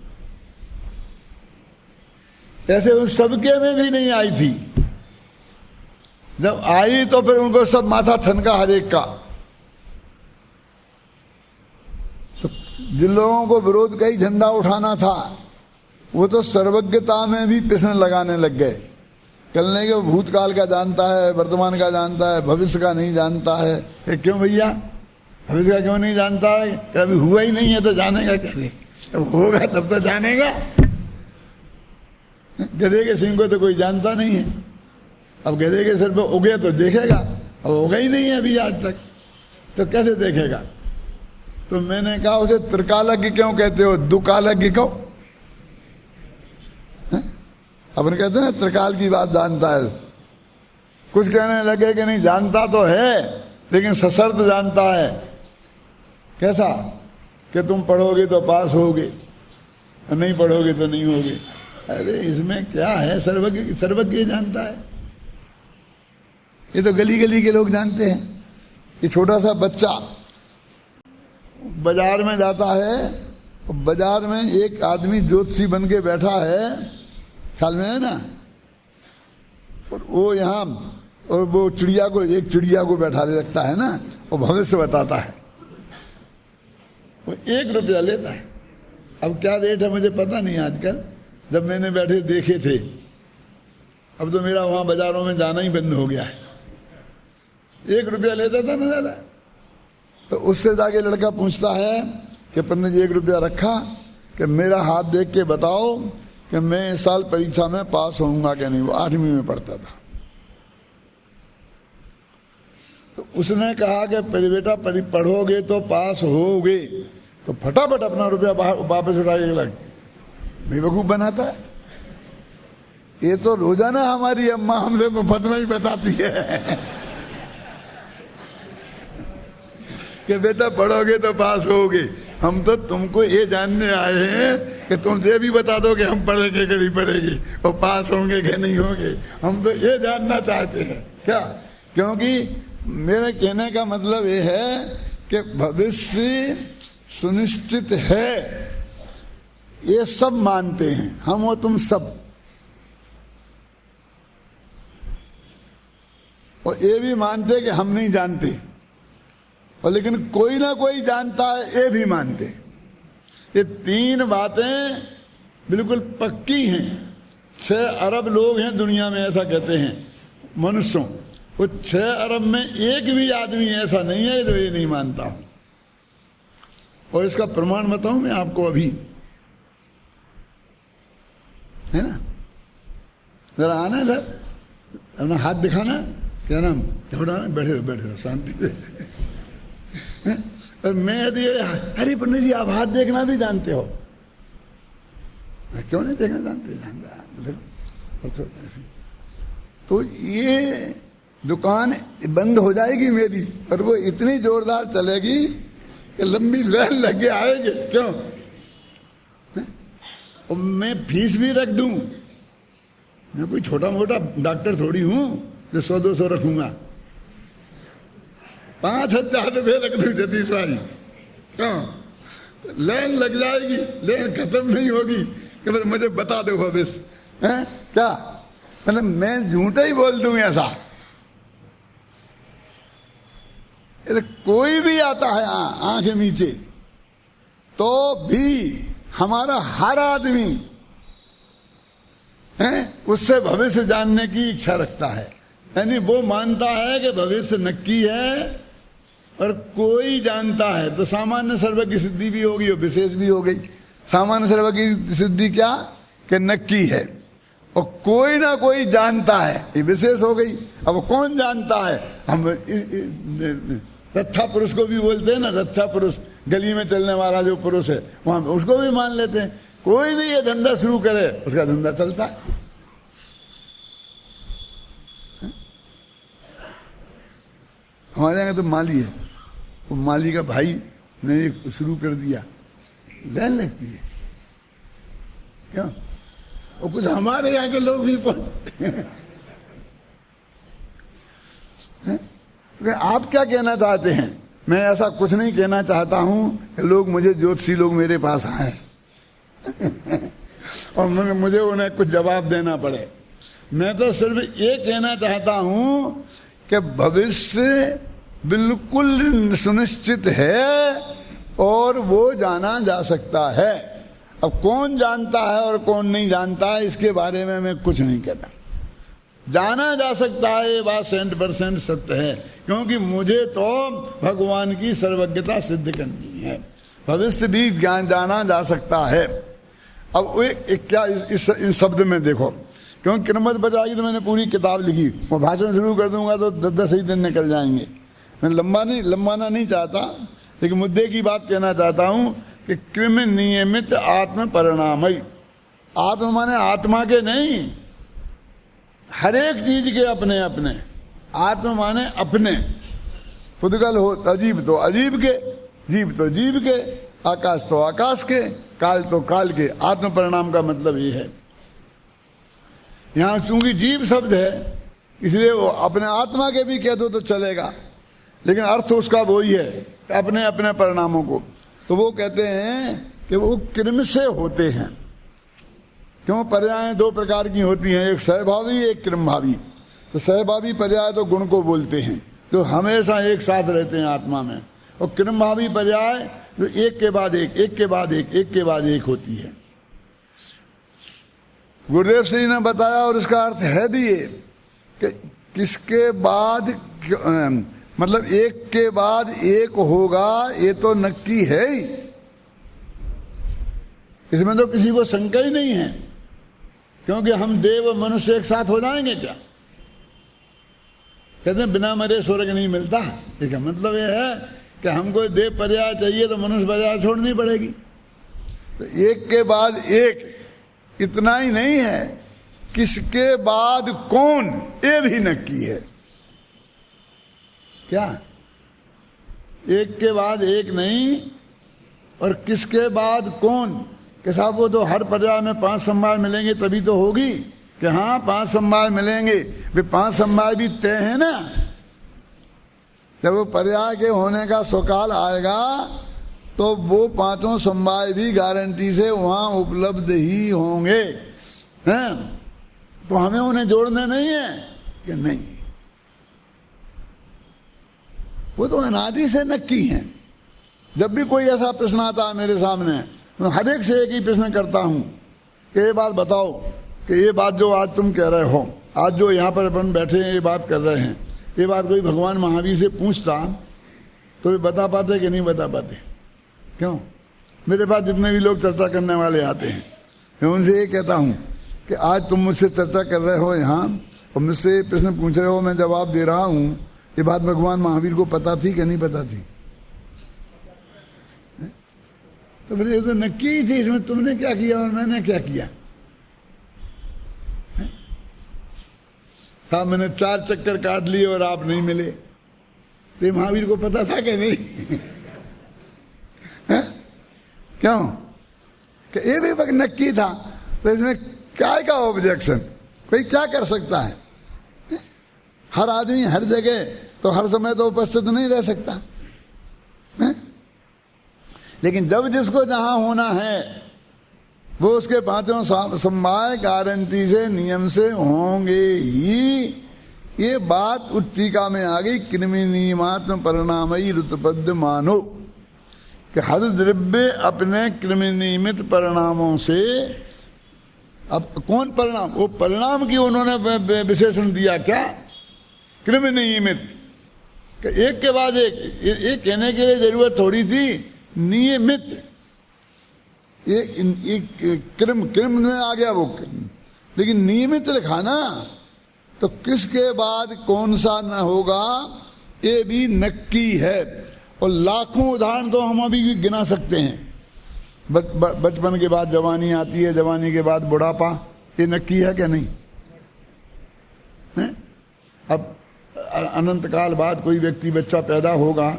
ऐसे उस सबके में भी नहीं आई थी। जब आई तो फिर उनको सब माथा ठनका हर एक का। तो जिन लोगों को विरोध का ही झंडा उठाना था, वो तो सर्वज्ञता में भी पिसने लगाने लग गए। कलने के भूतकाल का जानता है, वर्तमान का जानता है, भविष्य का नहीं जानता है। क्यों भैया भविष्य का क्यों नहीं जानता है? कभी हुआ ही नहीं है तो जानेगा कैसे? जब होगा तब तो जानेगा। गधे के सिंह को तो कोई जानता नहीं है, अब गधे के सिर पर उगे तो देखेगा, अब उगा ही नहीं है अभी आज तक, तो कैसे देखेगा? तो मैंने कहा उसे त्रिकालज्ञ क्यों कहते हो, दुकालज्ञ क्यों? अपन कहते हैं ना त्रिकाल की बात जानता है। कुछ कहने लगे कि नहीं जानता तो है, लेकिन सशर्त जानता है। कैसा? कि तुम पढ़ोगे तो पास होगे, नहीं पढ़ोगे तो नहीं होगे। अरे इसमें क्या है? सर्वज्ञ जानता है। ये तो गली गली के लोग जानते हैं। ये छोटा सा बच्चा बाजार में जाता है, और बाजार में एक आदमी ज्योतिषी बन के बैठा है, ख्याल में है ना, और वो यहाँ और वो चिड़िया को, एक चिड़िया को बैठा ले रखता है ना, वो भविष्य बताता है। वो 1 रुपया लेता है, अब क्या रेट है मुझे पता नहीं आजकल, जब मैंने बैठे देखे थे। अब तो मेरा वहां बाजारों में जाना ही बंद हो गया है। 1 रुपया लेता था ना ज़्यादा। तो उससे जाके लड़का पूछता है कि पंडित जी 1 रुपया रखा कि मेरा हाथ देख के बताओ कि मैं इस साल परीक्षा में पास होऊंगा कि नहीं। वो 8वीं में पढ़ता था। तो उसने कहा कि बेटा पढ़ोगे तो पास होगे। तो फटाफट अपना रुपया वापस उठा 1 लाख बेवकूफ बनाता है। ये तो रोजाना हमारी अम्मा हमसे मुफ्त में ही बताती है कि बेटा पढ़ोगे तो पास होगे। हम तो तुमको ये जानने आए हैं कि तुम ये भी बता दो कि हम पढ़ेंगे कि नहीं पढ़ेंगे और पास होंगे कि नहीं होंगे। हम तो ये जानना चाहते हैं क्या, क्योंकि मेरे कहने का मतलब ये है कि भविष्य सुनिश्चित है, ये सब मानते हैं, हम और तुम सब। और ये भी मानते कि हम नहीं जानते, और लेकिन कोई ना कोई जानता है, ये भी मानते। ये 3 बातें बिल्कुल पक्की हैं। 6 अरब लोग हैं दुनिया में, ऐसा कहते हैं मनुष्यों। वो 6 अरब में एक भी आदमी ऐसा नहीं है जो ये नहीं मानता हूं। और इसका प्रमाण बताऊं मैं आपको अभी, है ना। जरा आना इधर, अपना हाथ दिखाना, क्या नाम, बैठे रहो शांति से। और मैं यदि, अरे पंडित जी आप हाथ देखना भी जानते हो। मैं क्यों नहीं देखना जानते, तो ये दुकान बंद हो जाएगी मेरी, और वो इतनी जोरदार चलेगी कि लंबी लाइन लग के आएंगे। क्यों? और मैं फीस भी रख दूं। मैं कोई छोटा मोटा डॉक्टर थोड़ी हूं जो 100-200 रखूंगा। 5,000 रुपये रख दूं जतीश भाई। क्यों? लाइन लग जाएगी, लाइन खत्म नहीं होगी कि बस मुझे बता दो भविष्य है क्या। मतलब मैं झूठा ही बोल दूं ऐसा। कोई भी आता है आंख नीचे तो भी हमारा हर आदमी है उससे भविष्य जानने की इच्छा रखता है। यानी वो मानता है कि भविष्य नक्की है, और कोई जानता है तो सामान्य सर्व की सिद्धि भी होगी और विशेष भी हो गई। सामान्य सर्व की सिद्धि क्या कि नक्की है, और कोई ना कोई जानता है, ये विशेष हो गई। अब कौन जानता है? हम रत्था पुरुष को भी बोलते हैं ना, रत्था पुरुष, गली में चलने वाला जो पुरुष है, वहां उसको भी मान लेते हैं। कोई भी ये धंधा शुरू करे उसका धंधा चलता है। हमारे यहाँ तो माली है, वो माली का भाई ने शुरू कर दिया, लाइन लगती है। क्यों? और कुछ हमारे यहाँ के लोग भी पहुंचते हैं। तो आप क्या कहना चाहते हैं? मैं ऐसा कुछ नहीं कहना चाहता हूं कि लोग मुझे, ज्योतिषी लोग मेरे पास आए और मुझे उन्हें कुछ जवाब देना पड़े। मैं तो सिर्फ ये कहना चाहता हूं कि भविष्य बिल्कुल सुनिश्चित है और वो जाना जा सकता है। अब कौन जानता है और कौन नहीं जानता है, इसके बारे में मैं कुछ नहीं कहता। जाना जा सकता है, ये बात 100% सत्य है, क्योंकि मुझे तो भगवान की सर्वज्ञता सिद्ध करनी है। भविष्य भी ज्ञान जाना जा सकता है। अब एक क्या इस शब्द में देखो, क्योंकि किस्मत बचाएगी तो मैंने पूरी किताब लिखी, वो भाषण शुरू कर दूंगा तो 10 ही दिन निकल जाएंगे। मैं लंबाना नहीं चाहता, लेकिन मुद्दे की बात कहना चाहता हूं कि कृम नियमित आत्म परिणामय। आत्म माने आत्मा के नहीं, हर एक चीज के अपने अपने। आत्म माने अपने। पुद्गल हो अजीब तो अजीब के, जीव तो जीव के, आकाश तो आकाश के, काल तो काल के। आत्म परिणाम का मतलब ये है। यहां चूंकि जीव शब्द है इसलिए वो अपने आत्मा के भी कह दो तो चलेगा, लेकिन अर्थ उसका वही है, अपने अपने परिणामों को। तो वो कहते हैं कि वो क्रम से होते हैं। क्यों? पर्याय 2 प्रकार की होती हैं, एक सहभावी एक क्रमभावी। तो सहभावी पर्याय तो गुण को बोलते हैं जो हमेशा एक साथ रहते हैं आत्मा में, और क्रमभावी पर्याय जो एक के बाद एक, एक के बाद एक, एक के बाद एक होती है। गुरुदेव श्री ने बताया और इसका अर्थ है भी ये कि किसके बाद मतलब एक के बाद एक होगा, ये तो नक्की है ही, इसमें तो किसी को शंका ही नहीं है। क्योंकि हम देव मनुष्य एक साथ हो जाएंगे क्या? कहते हैं बिना मरे स्वर्ग नहीं मिलता। इसका मतलब ये है कि हमको देव पर्याय चाहिए तो मनुष्य पर्याय छोड़नी पड़ेगी। तो एक के बाद एक इतना ही नहीं है, किसके बाद कौन, ये भी नक्की है। क्या एक के बाद एक नहीं, और किसके बाद कौन, कि साहब वो तो हर पर्याय में 5 समवाय मिलेंगे तभी तो होगी, कि हाँ 5 समवाय मिलेंगे, वे 5 समवाय भी तय है ना। जब वो पर्याय के होने का सकाल आएगा तो वो 5 समवाय भी गारंटी से वहां उपलब्ध ही होंगे, हैं? तो हमें उन्हें जोड़ने नहीं है कि नहीं, वो तो अनादि से नक्की हैं। जब भी कोई ऐसा प्रश्न आता है मेरे सामने, मैं हर एक से एक ही प्रश्न करता हूं कि ये बात बताओ कि ये बात जो आज तुम कह रहे हो, आज जो यहाँ पर अपन बैठे हैं ये बात कर रहे हैं, ये बात कोई भगवान महावीर से पूछता तो ये बता पाते कि नहीं बता पाते? क्यों? मेरे पास जितने भी लोग चर्चा करने वाले आते हैं, मैं उनसे ये कहता हूँ कि आज तुम मुझसे चर्चा कर रहे हो यहाँ और मुझसे प्रश्न पूछ रहे हो, मैं जवाब दे रहा हूँ, ये बात भगवान महावीर को पता थी कि नहीं पता थी? तो फिर ये तो नक्की ही थी, इसमें तुमने क्या किया और मैंने क्या किया? साहब मैंने 4 चक्कर काट लिए और आप नहीं मिले, तो महावीर को पता था कि नहीं? है? क्यों? कि ये भी वक्त नक्की था, तो इसमें क्या का ऑब्जेक्शन? कोई क्या कर सकता है? हर आदमी हर जगह तो हर समय तो उपस्थित नहीं रह सकता है? लेकिन जब जिसको जहां होना है वो उसके 5 समवाय गारंटी से नियम से होंगे ही। ये बात टीका में आ गई, कृमि नियमात्म परिणामयी ऋतुपद मानो, कि हर द्रव्य अपने कृमि नियमित परिणामों से, अब कौन परिणाम, वो परिणाम की उन्होंने विशेषण दिया क्या? कृमि नियमित, एक के बाद एक कहने के लिए जरूरत थोड़ी थी, नियमित। ये क्रम में आ गया वो, लेकिन नियमित लिखा ना, तो किसके बाद कौन सा न होगा ये भी नक्की है। और लाखों उदाहरण तो हम अभी गिना सकते हैं। बचपन के बाद जवानी आती है, जवानी के बाद बुढ़ापा, ये नक्की है क्या? नहीं है? अब अनंत काल बाद कोई व्यक्ति बच्चा पैदा होगा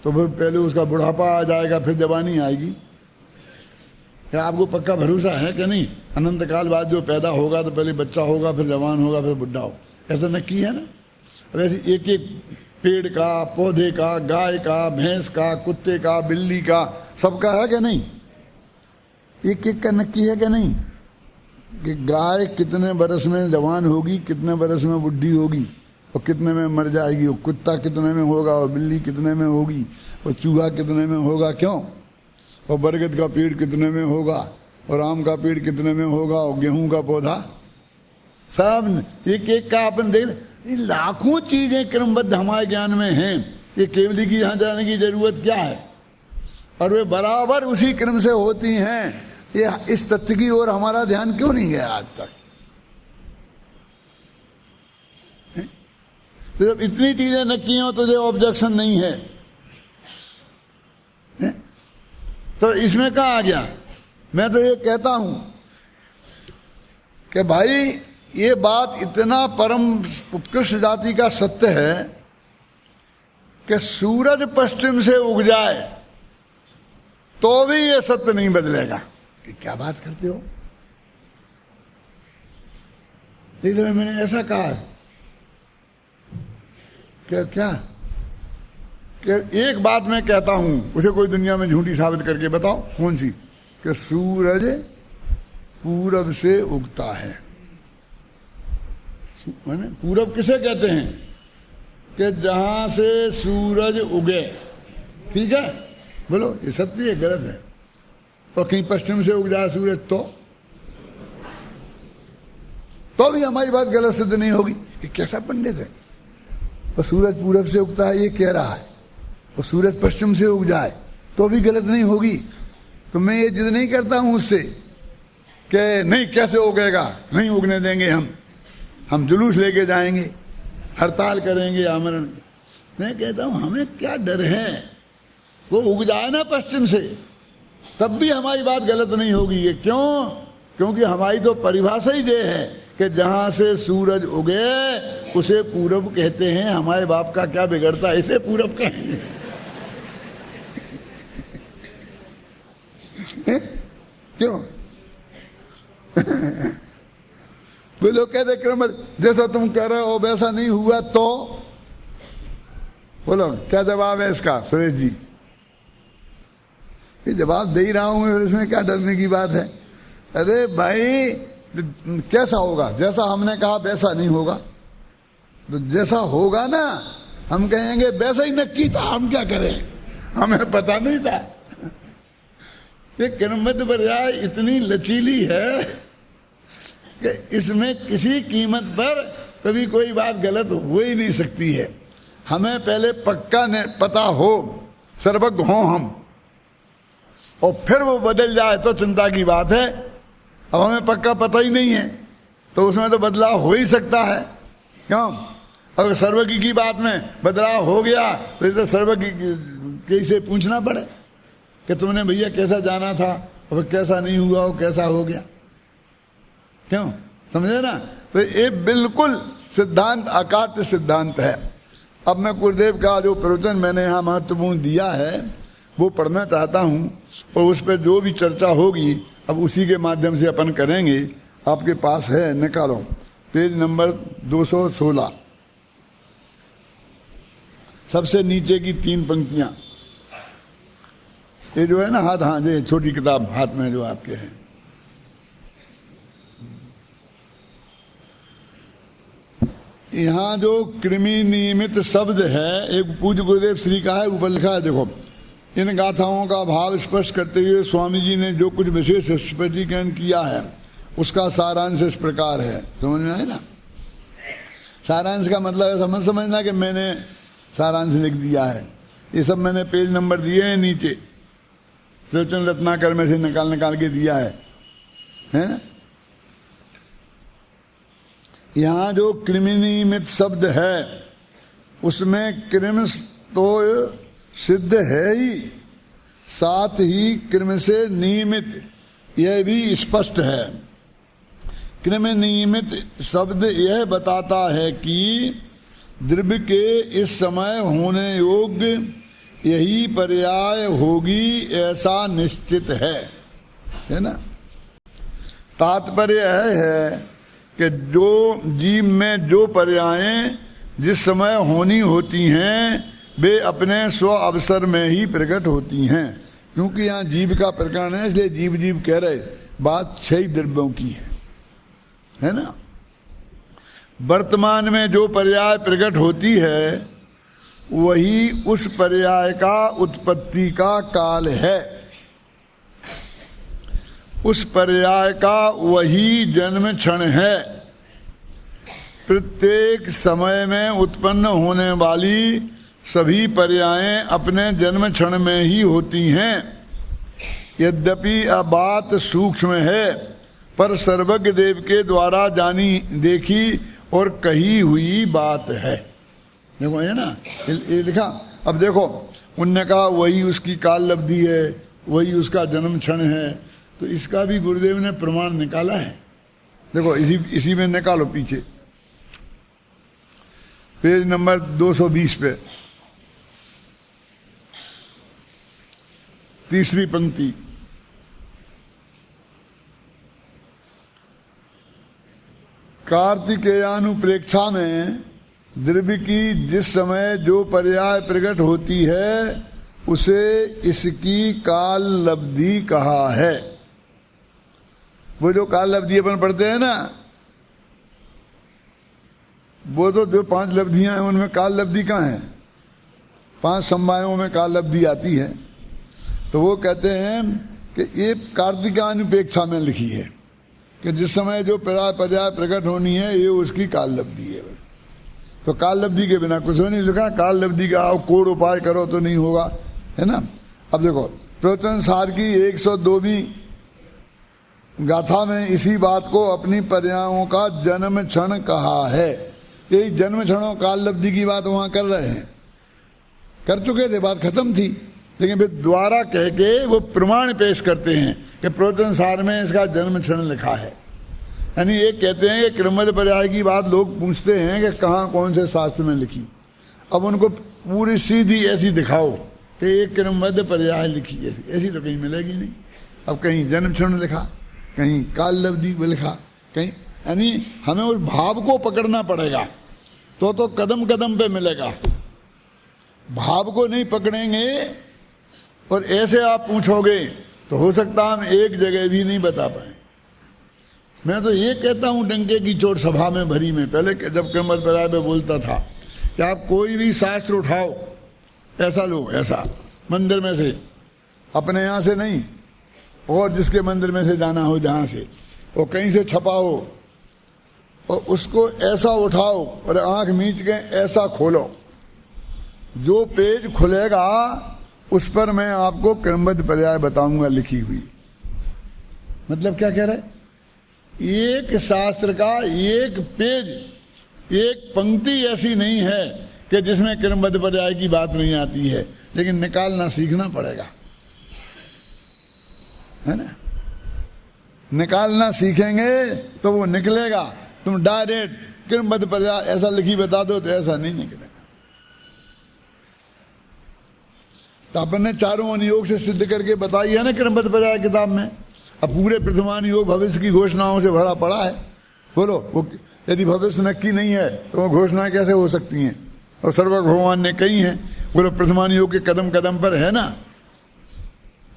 तो फिर पहले उसका बुढ़ापा आ जाएगा, फिर जवानी आएगी। क्या आपको पक्का भरोसा है कि नहीं? अनंत काल बाद जो पैदा होगा तो पहले बच्चा होगा, फिर जवान होगा, फिर बुढ़ा हो, ऐसा नक्की है ना? वैसे एक एक पेड़ का, पौधे का, गाय का, भैंस का, कुत्ते का, बिल्ली का, सबका है क्या नहीं? एक एक का नक्की है क्या नहीं? कि गाय कितने बरस में जवान होगी, कितने बरस में बुढ़ी होगी, और कितने में मर जाएगी, और कुत्ता कितने में होगा, और बिल्ली कितने में होगी, और चूहा कितने में होगा, क्यों? और बरगद का पेड़ कितने में होगा, और आम का पेड़ कितने में होगा, और गेहूं का पौधा, सब एक एक का अपन देख। ये लाखों चीजें क्रमबद्ध हमारे ज्ञान में हैं, ये केवली की यहाँ जाने की जरूरत क्या है? और वे बराबर उसी क्रम से होती हैं। ये इस तथ्य की ओर हमारा ध्यान क्यों नहीं गया आज तक? तो जब इतनी चीजें नक्की हो तो जो ऑब्जेक्शन नहीं है, तो इसमें कहाँ आ गया? मैं तो ये कहता हूं कि भाई ये बात इतना परम उत्कृष्ट जाति का सत्य है कि सूरज पश्चिम से उग जाए तो भी ये सत्य नहीं बदलेगा। कि क्या बात करते हो? लेकिन मैंने ऐसा कहा क्या कि एक बात मैं कहता हूं, उसे कोई दुनिया में झूठी साबित करके बताओ, कौन सी? कि सूरज पूरब से उगता है। पूरब किसे कहते हैं? कि जहां से सूरज उगे, ठीक है? बोलो ये सत्य है गलत है? और कहीं पश्चिम से उग जाए सूरज तो भी हमारी बात गलत सिद्ध नहीं होगी। ये कैसा पंडित है? और सूरज पूरब से उगता है ये कह रहा है, और सूरज पश्चिम से उग जाए तो भी गलत नहीं होगी। तो मैं ये जिद नहीं करता हूं उससे कि नहीं कैसे उगेगा, नहीं उगने देंगे, हम जुलूस लेके जाएंगे, हड़ताल करेंगे, आमरण। मैं कहता हूं हमें क्या डर है, वो उग जाए ना पश्चिम से, तब भी हमारी बात गलत नहीं होगी। ये क्यों? क्योंकि हमारी तो परिभाषा ही ये है कि जहां से सूरज उगे उसे पूरब कहते हैं। हमारे बाप का क्या बिगड़ता, इसे पूरब कहेंगे। क्यों? वे लोग कहते क्रम जैसा तुम कह रहे हो वैसा नहीं हुआ तो बोलो क्या जवाब है इसका सुरेश जी? ये जवाब दे ही रहा हूं मैं, फिर इसमें क्या डरने की बात है? अरे भाई कैसा होगा, जैसा हमने कहा वैसा नहीं होगा। तो जैसा होगा ना हम कहेंगे वैसा ही नक्की था, हम क्या करें, हमें पता नहीं था। ये क्रमबद्ध पर्याय इतनी लचीली है कि इसमें किसी कीमत पर कभी कोई बात गलत हो ही नहीं सकती है। हमें पहले पक्का पता हो, सर्वज्ञ हो हम, और फिर वो बदल जाए तो चिंता की बात है। अब हमें पक्का पता ही नहीं है तो उसमें तो बदलाव हो ही सकता है। क्यों? अगर सर्वज्ञ की बात में बदलाव हो गया तो इसे सर्वज्ञ कैसे पूछना पड़े कि तुमने भैया कैसा जाना था और कैसा नहीं हुआ और कैसा हो गया। क्यों? समझे ना? तो ये बिल्कुल सिद्धांत अकाट्य सिद्धांत है। अब मैं गुरुदेव का जो प्रवचन मैंने यहाँ महत्वपूर्ण दिया है वो पढ़ना चाहता हूँ, और उस पर जो भी चर्चा होगी अब उसी के माध्यम से अपन करेंगे। आपके पास है, निकालो पेज नंबर 216, सबसे नीचे की 3 पंक्तियां। ये जो है ना हाथ, हाँ ये छोटी किताब हाथ में जो आपके है, यहाँ जो कृमि नियमित शब्द है एक पूज्य गुरुदेव श्री का है, ऊपर लिखा है देखो। इन गाथाओं का भाव स्पष्ट करते हुए स्वामी जी ने जो कुछ विशेष स्पष्टीकरण किया है उसका सारांश इस प्रकार है। समझ में आए ना? सारांश का मतलब है समझना कि मैंने सारांश लिख दिया है। ये सब मैंने पेज नंबर दिए हैं नीचे, प्रवचन रत्नाकर में से निकाल के दिया है ना? यहाँ जो कृमिनिमित शब्द है उसमें कृम तो सिद्ध है ही, साथ ही कृम से नियमित यह भी स्पष्ट है। कृम नियमित शब्द यह बताता है कि द्रव्य के इस समय होने योग्य यही पर्याय होगी ऐसा निश्चित है ना? तात्पर्य है कि जो जीव में जो पर्यायें जिस समय होनी होती हैं वे अपने स्व अवसर में ही प्रकट होती हैं। क्योंकि यहाँ जीव का प्रकरण है इसलिए जीव जीव कह रहे, बात 6 द्रव्यों की है ना? वर्तमान में जो पर्याय प्रकट होती है वही उस पर्याय का उत्पत्ति का काल है, उस पर्याय का वही जन्म क्षण है। प्रत्येक समय में उत्पन्न होने वाली सभी पर्यायें अपने जन्म क्षण में ही होती हैं। यद्यपि अब बात सूक्ष्म है पर सर्वज्ञ देव के द्वारा जानी देखी और कही हुई बात है। देखो है ना ये लिखा। अब देखो उनने कहा वही उसकी काल लब्धि है, वही उसका जन्म क्षण है, तो इसका भी गुरुदेव ने प्रमाण निकाला है। देखो इसी में निकालो पीछे पेज नंबर 220 पे 3री पंक्ति। कार्तिकेयानुप्रेक्षा में द्रव्य की जिस समय जो पर्याय प्रकट होती है उसे इसकी काल लब्धि कहा है। वो जो काल लब्धि अपन पढ़ते हैं ना, वो तो जो 5 लब्धियां हैं उनमें काल लब्धि कहाँ है? 5 समवायों में काल लब्धि आती है। तो वो कहते हैं कि ये कार्तिकानुपेक्षा में लिखी है कि जिस समय जो पर्याय प्रकट होनी है ये उसकी काल लब्धि है। तो काल लब्धि के बिना कुछ हो नहीं लिखा। काल लब्धि का आप कोड उपाय करो तो नहीं होगा, है ना। अब देखो प्रवचन सार की 102वीं गाथा में इसी बात को अपनी पर्यायों का जन्म क्षण कहा है। यही जन्म क्षणों काल लब्धि की बात वहां कर रहे हैं, कर चुके थे, बात खत्म थी, लेकिन फिर द्वारा कह के वो प्रमाण पेश करते हैं कि प्रवचन सार में इसका जन्म क्षण लिखा है। यानी ये कहते हैं कि क्रमबद्ध पर्याय की बात लोग पूछते हैं कि कहाँ कौन से शास्त्र में लिखी। अब उनको पूरी सीधी ऐसी दिखाओ कि एक क्रमबद्ध पर्याय लिखी, ऐसी तो कहीं मिलेगी नहीं। अब कहीं जन्म क्षण लिखा, कहीं काल लब्धि लिखा, कहीं, यानी हमें उस भाव को पकड़ना पड़ेगा तो कदम कदम पे मिलेगा। भाव को नहीं पकड़ेंगे और ऐसे आप पूछोगे तो हो सकता हम एक जगह भी नहीं बता पाए। मैं तो ये कहता हूं डंके की चोट सभा में भरी में, पहले जब क्रमबद्ध पर्याय में बोलता था कि आप कोई भी शास्त्र उठाओ, ऐसा लो, ऐसा मंदिर में से, अपने यहाँ से नहीं, और जिसके मंदिर में से जाना हो जहाँ से, और कहीं से छपा हो, और उसको ऐसा उठाओ और आंख मीच के ऐसा खोलो, जो पेज खुलेगा उस पर मैं आपको क्रमबद्ध पर्याय बताऊंगा लिखी हुई। मतलब क्या कह रहे हैं? एक शास्त्र का एक पेज, एक पंक्ति ऐसी नहीं है कि जिसमें क्रमबद्ध पर्याय की बात नहीं आती है, लेकिन निकालना सीखना पड़ेगा, है ना। निकालना सीखेंगे तो वो निकलेगा। तुम डायरेक्ट क्रमबद्ध पर्याय ऐसा लिखी बता दो तो ऐसा नहीं निकलेगा। तो अपन ने चारों अनुयोग से सिद्ध करके बताई है ना क्रमबद्ध पर्याय किताब में। अब पूरे प्रथमानुयोग भविष्य की घोषणाओं से भरा पड़ा है। बोलो, वो यदि भविष्य नक्की नहीं है तो वो घोषणाएं कैसे हो सकती हैं? और सर्वज्ञ भगवान ने कही हैं। बोलो, प्रथमानुयोग के कदम कदम पर है ना।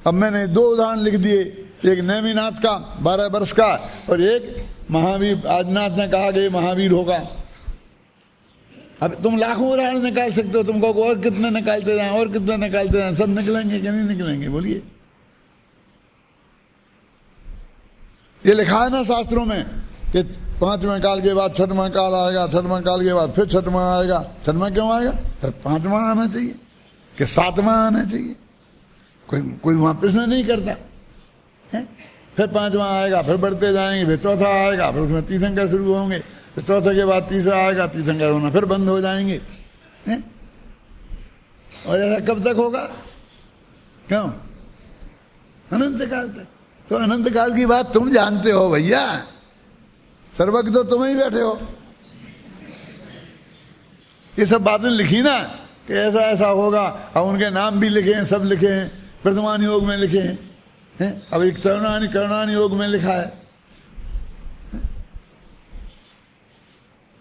अब मैंने 2 उदाहरण लिख दिए, एक नेमिनाथ का 12 वर्ष का, और एक महावीर। आदिनाथ ने कहा कि महावीर होगा। अब तुम लाखों उदाहरण निकाल सकते हो, तुमको और कितने निकालते जाए, और कितने निकालते जाए, सब निकलेंगे कि नहीं निकलेंगे? बोलिए। ये लिखा है ना शास्त्रों में कि 5वें काल के बाद 6वां काल आएगा, 6वां काल के बाद फिर 6वां आएगा। 6वां क्यों आएगा? फिर 5वां आना चाहिए कि 7वां आना चाहिए। कोई वहां प्रश्न नहीं करता है। फिर 5वां आएगा, फिर बढ़ते जाएंगे, फिर 4था आएगा, फिर उसमें तीर्थंकर शुरू होंगे, फिर 4थे के बाद 3रा आएगा, तीर्थंकर होना फिर बंद हो जाएंगे, है? और ऐसा कब तक होगा? क्यों? अनंत काल तक। तो अनंत काल की बात तुम जानते हो भैया, सर्वज्ञ तो तुम ही बैठे हो। ये सब बातें लिखी ना कि ऐसा ऐसा होगा, अब उनके नाम भी लिखे हैं, सब लिखे हैं, प्रथमानुयोग में लिखे हैं, अब एक कर्णानुयोग में लिखा है।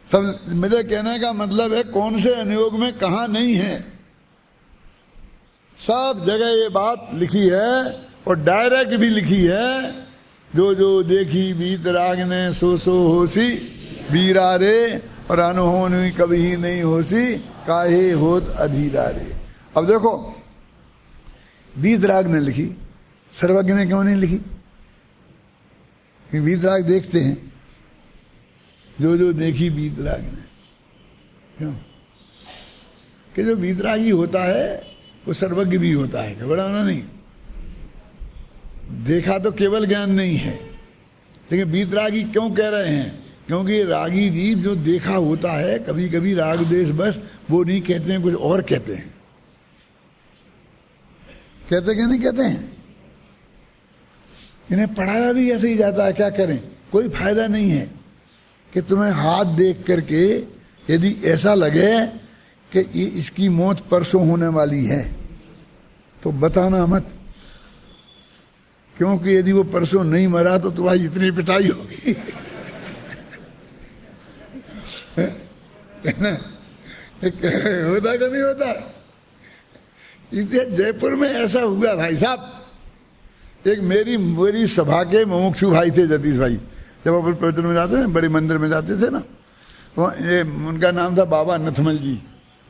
सब मेरे कहने का मतलब है कौन से अनुयोग में कहा नहीं है, सब जगह ये बात लिखी है। और डायरेक्ट भी लिखी है, जो जो देखी बीत राग ने सो होसी बीरा रे, और अनहोनी कभी नहीं होसी काहे होत अधीरा रे। अब देखो, बीतराग ने लिखी, सर्वज्ञ ने क्यों नहीं लिखी? बीतराग देखते हैं, जो जो देखी बीतराग ने। क्यों? कि जो बीतरागी होता है वो सर्वज्ञ भी होता है, घबराना नहीं। देखा तो केवल ज्ञान नहीं है, लेकिन बीतरागी क्यों कह रहे हैं? क्योंकि रागी जीव जो देखा होता है, कभी कभी राग देश बस वो नहीं कहते हैं, कुछ और कहते हैं। कहते क्या नहीं कहते हैं? इन्हें पढ़ाया भी ऐसे ही जाता है, क्या करें? कोई फायदा नहीं है कि तुम्हें हाथ देख करके यदि ऐसा लगे कि ये इसकी मौत परसों होने वाली है तो बताना मत, क्योंकि यदि वो परसों नहीं मरा तो तुम्हारी इतनी पिटाई होगी। होता कि नहीं होता? जयपुर में ऐसा हुआ भाई साहब। एक मेरी सभा के मुमुक्षु भाई थे, जतीश भाई, जब अपन प्रवचन में जाते थे, बड़े मंदिर में जाते थे ना, ये उनका नाम था बाबा नथमल जी।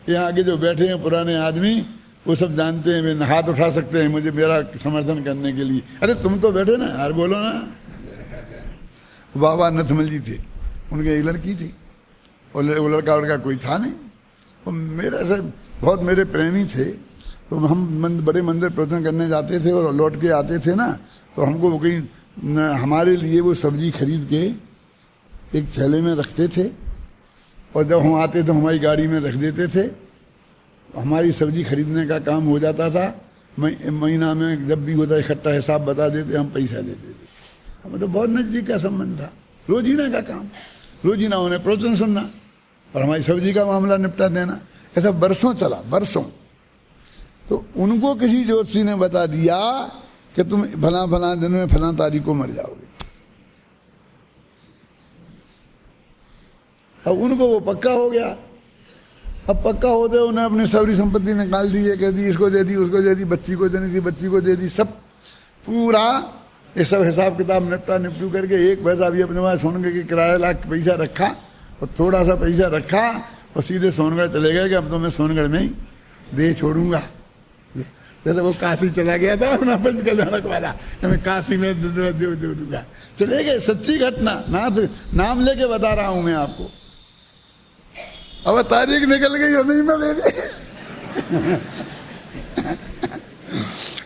यहाँ आगे जो बैठे हैं पुराने आदमी, वो सब जानते हैं, वे हाथ उठा सकते हैं मुझे मेरा समर्थन करने के लिए। अरे तुम तो बैठे ना यार, बोलो ना। बाबा नथमल जी थे, उनकी एक लड़की थी, और वो लड़का कोई था नहीं। वो मेरे से बहुत मेरे प्रेमी थे, तो हम बड़े मंदिर प्रवचन करने जाते थे और लौट के आते थे ना, तो हमको कहीं हमारे लिए वो सब्जी खरीद के एक थैले में रखते थे, और जब हम आते तो हमारी गाड़ी में रख देते थे। हमारी सब्जी खरीदने का काम हो जाता था, महीना में जब भी होता इकट्ठा हिसाब बता देते, हम पैसा दे देते। हमें तो बहुत नजदीक का संबंध था, रोजीना का काम, रोजीना उन्हें प्रवचन सुनना और हमारी सब्जी का मामला निपटा देना। ऐसा बरसों चला, बरसों। तो उनको किसी ज्योतिषी ने बता दिया कि तुम फला फला दिन में फला तारीख को मर जाओगे। अब उनको वो पक्का हो गया। अब पक्का होते उन्हें अपनी सारी संपत्ति निकाल दी, ये कह दी, इसको दे दी, उसको दे दी, बच्ची को देनी थी, बच्ची को दे दी, सब पूरा ये सब हिसाब किताब निपटू करके एक पैसा भी अपने पास सोनगढ़ के किराया ला के पैसा रखा और थोड़ा सा पैसा रखा और सीधे सोनगढ़ चले गए कि अब तो मैं सोनगढ़ में ही दे छोड़ूंगा। जैसे वो काशी चला गया था अपना पंच कल्याणक वाला, मैं काशी में दे दूंगा, चले गए। सच्ची घटना, नाम लेके बता रहा हूं मैं आपको। अब तारीख निकल गई और नहीं मिलेगी।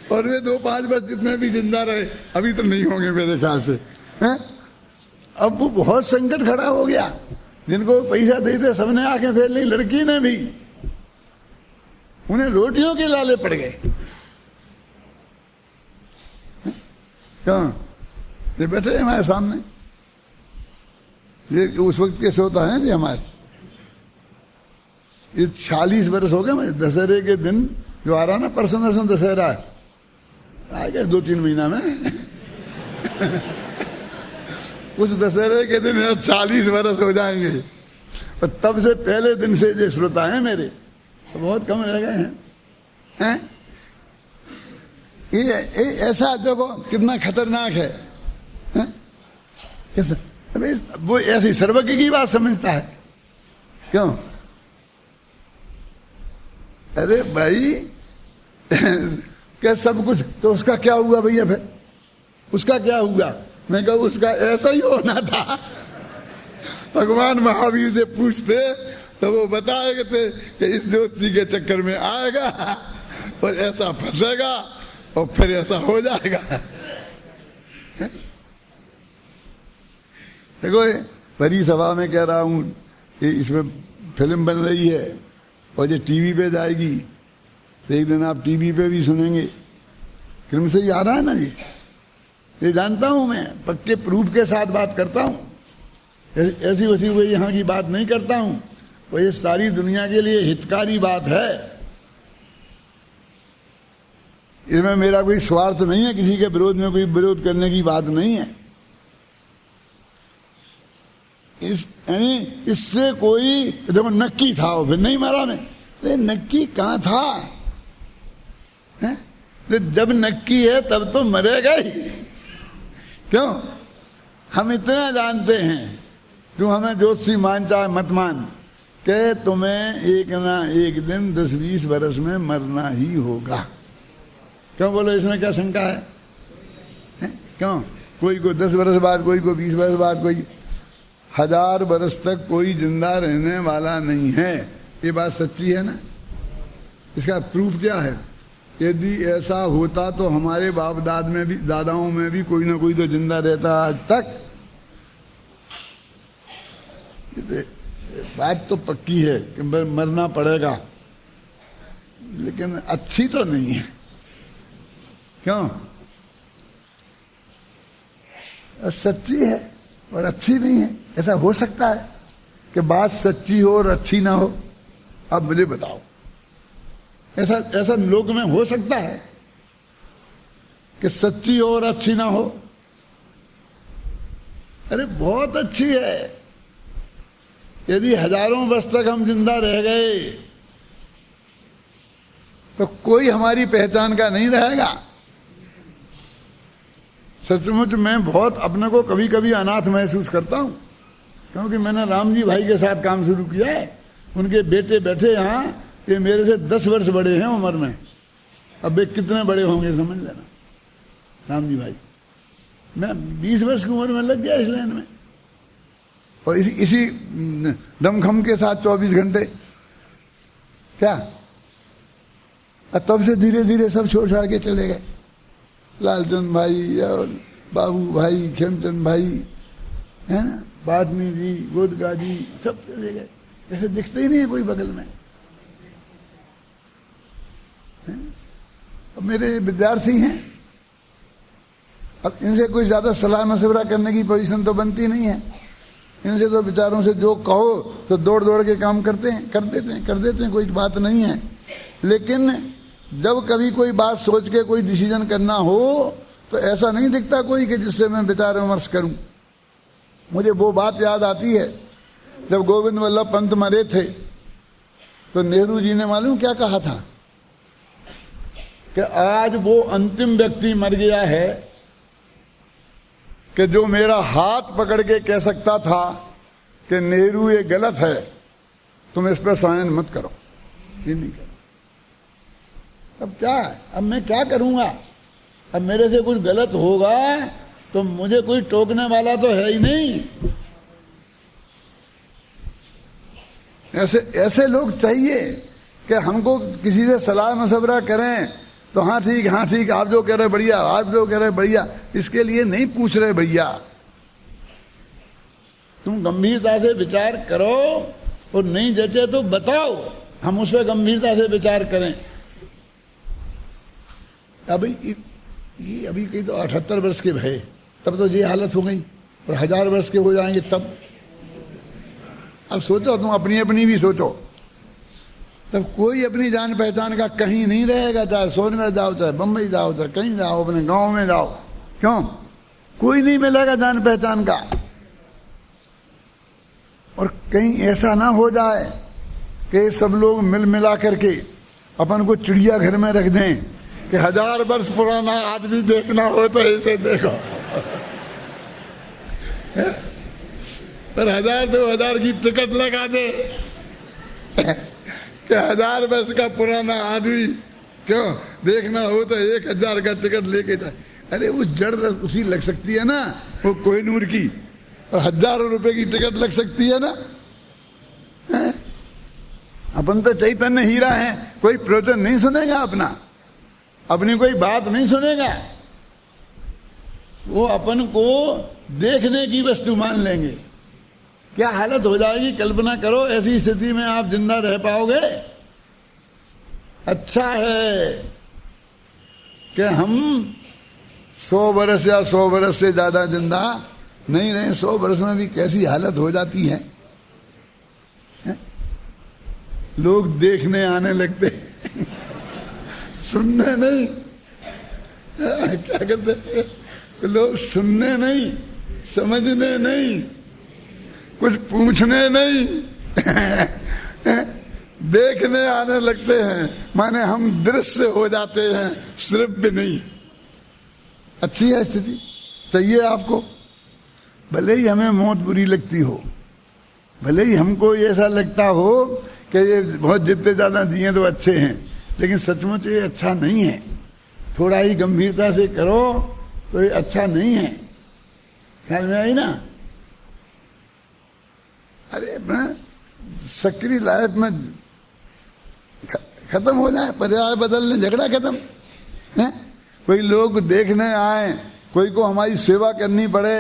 और वे 2-5 वर्ष जितने भी जिंदा रहे, अभी तो नहीं होंगे मेरे ख्याल से, हैं? अब वो बहुत संकट खड़ा हो गया। जिनको पैसा देते सबने आंखें फेर ली, लड़की ने भी, उन्हें रोटियों के लाले पड़ गए। क्यों? ये बैठे हमारे सामने, ये उस वक्त के श्रोता हैं जी हमारे। ये 40 वर्ष हो गए। मैं दशहरे के दिन जो आ रहा ना, परसों नरसों दशहरा आ गया 2-3 महीना में। उस दशहरे के दिन 40 वर्ष हो जाएंगे, और तब से पहले दिन से जो श्रोता हैं मेरे, तो बहुत कम रह गए हैं। ये ऐसा देखो कितना खतरनाक है, हैं? कैसे अबे वो ऐसी सर्वज्ञ की बात समझता है। क्यों? अरे भाई क्या सब कुछ, तो उसका क्या हुआ भैया? फिर उसका क्या हुआ? मैं कहूँ उसका ऐसा ही होना था। भगवान महावीर से पूछते तो वो बताएंगे थे कि इस ज्योतिषी के चक्कर में आएगा और ऐसा फंसेगा और फिर ऐसा हो जाएगा। देखो बड़ी सभा में कह रहा हूँ, इसमें फिल्म बन रही है और ये टीवी पे जाएगी, तो एक दिन आप टीवी पे भी सुनेंगे। फिल्म से ही आ रहा है ना ये जानता हूं मैं, पक्के प्रूफ के साथ बात करता हूं, ऐसी वैसी कोई यहाँ की बात नहीं करता हूं। और ये सारी दुनिया के लिए हितकारी बात है। इसमें मेरा कोई स्वार्थ नहीं है, किसी के विरोध में कोई विरोध करने की बात नहीं है। इससे कोई देखो नक्की था वो, फिर नहीं मारा मैं, अरे नक्की कहाँ था? है? जब नक्की है तब तो मरेगा ही। क्यों? हम इतना जानते हैं, तू हमें ज्योतिषी मान चाहे मत मान, कि तुम्हें एक ना एक दिन 10-20 वर्ष में मरना ही होगा। क्यों बोलो, इसमें क्या शंका है? क्यों? कोई को 10 वर्ष बाद, कोई को 20 वर्ष बाद, कोई 1000 वर्ष तक कोई जिंदा रहने वाला नहीं है। ये बात सच्ची है ना? इसका प्रूफ क्या है? यदि ऐसा होता तो हमारे बाप दादाओं में भी कोई ना कोई तो जिंदा रहता आज तक। बात तो पक्की है कि मरना पड़ेगा, लेकिन अच्छी तो नहीं है। क्यों? सच्ची है और अच्छी नहीं है। ऐसा हो सकता है कि बात सच्ची हो और अच्छी ना हो? अब मुझे बताओ, ऐसा लोक में हो सकता है कि सच्ची हो और अच्छी ना हो? अरे बहुत अच्छी है। यदि हजारों वर्ष तक हम जिंदा रह गए तो कोई हमारी पहचान का नहीं रहेगा। सचमुच मैं बहुत अपने को कभी कभी अनाथ महसूस करता हूं, क्योंकि मैंने राम जी भाई के साथ काम शुरू किया है। उनके बेटे बैठे यहाँ ये मेरे से 10 वर्ष बड़े हैं उम्र में, अब वे कितने बड़े होंगे समझ लेना राम जी भाई। मैं 20 वर्ष की उम्र में लग गया इस लाइन में, और इसी दमखम के साथ 24 घंटे क्या। और तब से धीरे धीरे सब छोड़ छाड़ के चले गए, लालचंद भाई और बाबू भाई, खेमचंद भाई, है ना, बाटनी जी, गोदका जी, सब चले गए, जैसे दिखते ही नहीं है कोई बगल में। अब मेरे विद्यार्थी हैं, अब इनसे कोई ज्यादा सलाह मशवरा करने की पोजीशन तो बनती नहीं है। इनसे तो विचारों से जो कहो तो दौड़ दौड़ के काम करते हैं, कर देते हैं, कोई बात नहीं है। लेकिन जब कभी कोई बात सोच के कोई डिसीजन करना हो तो ऐसा नहीं दिखता कोई कि जिससे मैं विचार विमर्श करूं। मुझे वो बात याद आती है, जब गोविंद वल्लभ पंत मरे थे तो नेहरू जी ने मालूम क्या कहा था कि आज वो अंतिम व्यक्ति मर गया है कि जो मेरा हाथ पकड़ के कह सकता था कि नेहरू ये गलत है, तुम इस पर साइन मत करो, ये नहीं करो। अब क्या है, अब मैं क्या करूंगा? अब मेरे से कुछ गलत होगा तो मुझे कोई टोकने वाला तो है ही नहीं। ऐसे लोग चाहिए कि हमको किसी से सलाह मशवरा करें तो हाँ ठीक, आप जो कह रहे बढ़िया, आप जो कह रहे बढ़िया, इसके लिए नहीं पूछ रहे भैया। तुम गंभीरता से विचार करो और नहीं जचे तो बताओ, हम उस पर गंभीरता से विचार करें। अभी कहीं तो 78 वर्ष के भय, तब तो ये हालत हो गई, और 1000 वर्ष के हो जाएंगे तब। अब सोचो, तुम अपनी अपनी भी सोचो, तब कोई अपनी जान पहचान का कहीं नहीं रहेगा। चाहे सोनभद्र जाओ, चाहे बम्बई जाओ, चाहे कहीं जाओ, अपने गांव में जाओ, क्यों? कोई नहीं मिलेगा जान पहचान का। और कहीं ऐसा ना हो जाए कि सब लोग मिल मिला करके अपन को चिड़िया घर में रख दें कि 1000 वर्ष पुराना आदमी देखना हो तो ऐसे देखो। पर 1000-2000 की टिकट लगा दे कि 1000 वर्ष का पुराना आदमी क्यों देखना हो तो 1000 का टिकट लेके जाए। अरे वो जड़ उसी लग सकती है ना, वो कोहिनूर की, और 1000 रुपए की टिकट लग सकती है ना। अपन तो चैतन्य हीरा है, कोई प्रवचन नहीं सुनेगा अपना, अपनी कोई बात नहीं सुनेगा, वो अपन को देखने की वस्तु मान लेंगे। क्या हालत हो जाएगी कल्पना करो, ऐसी स्थिति में आप जिंदा रह पाओगे? अच्छा है कि हम 100 वर्ष या 100 वर्ष से ज्यादा जिंदा नहीं रहे। 100 वर्ष में भी कैसी हालत हो जाती है, लोग देखने आने लगते सुनने नहीं। क्या करते लोग? सुनने नहीं, समझने नहीं, कुछ पूछने नहीं देखने आने लगते हैं। माने हम दृश्य हो जाते हैं, श्रव्य नहीं। अच्छी है स्थिति, चाहिए आपको। भले ही हमें मौत बुरी लगती हो, भले ही हमको ऐसा लगता हो कि ये बहुत जितने ज्यादा जिए तो अच्छे हैं, लेकिन सचमुच ये अच्छा नहीं है। थोड़ा ही गंभीरता से करो तो ये अच्छा नहीं है। ख्याल में आई ना? अरे सक्रिय लाइफ में खत्म हो जाए, पर्याय बदलने, झगड़ा खत्म है। कोई लोग देखने आए, कोई को हमारी सेवा करनी पड़े,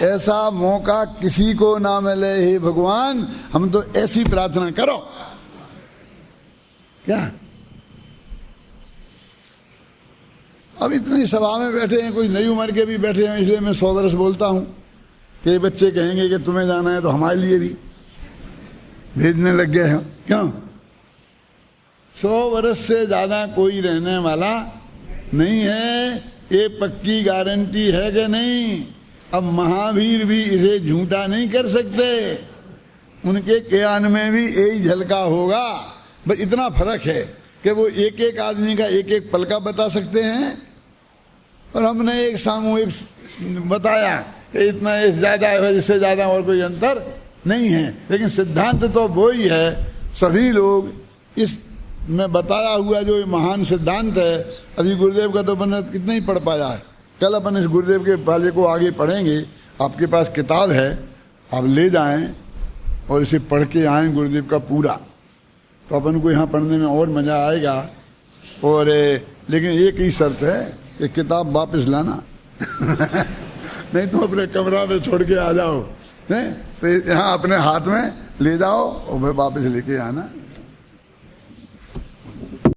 ऐसा मौका किसी को ना मिले। हे भगवान, हम तो ऐसी प्रार्थना करो। क्या अब इतनी सभा में बैठे हैं, कोई नई उम्र के भी बैठे हैं, इसलिए मैं 100 वर्ष बोलता हूं कि ये बच्चे कहेंगे कि तुम्हें जाना है तो हमारे लिए भी भेजने लग गए हो। क्यों? 100 वर्ष से ज्यादा कोई रहने वाला नहीं है, ये पक्की गारंटी है कि नहीं? अब महावीर भी इसे झूठा नहीं कर सकते, उनके ज्ञान में भी यही झलका होगा। बस इतना फर्क है कि वो एक एक आदमी का एक एक पल का बता सकते हैं, और हमने एक सामूहिक बताया कि इतना ज्यादा है, इससे ज्यादा और कोई अंतर नहीं है। लेकिन सिद्धांत तो वो ही है, सभी लोग इस में बताया हुआ जो ये महान सिद्धांत है, अभी गुरुदेव का तो अपन कितना ही पढ़ पाया है। कल अपन इस गुरुदेव के वाले को आगे पढ़ेंगे। आपके पास किताब है, आप ले जाएं और इसे पढ़ के आएँ गुरुदेव का पूरा, तो अपन को यहाँ पढ़ने में और मज़ा आएगा। और लेकिन एक ही शर्त है कि किताब वापस लाना नहीं तो अपने कमरा में छोड़ के आ जाओ, नहीं तो यहाँ अपने हाथ में ले जाओ और फिर वापस लेके आना।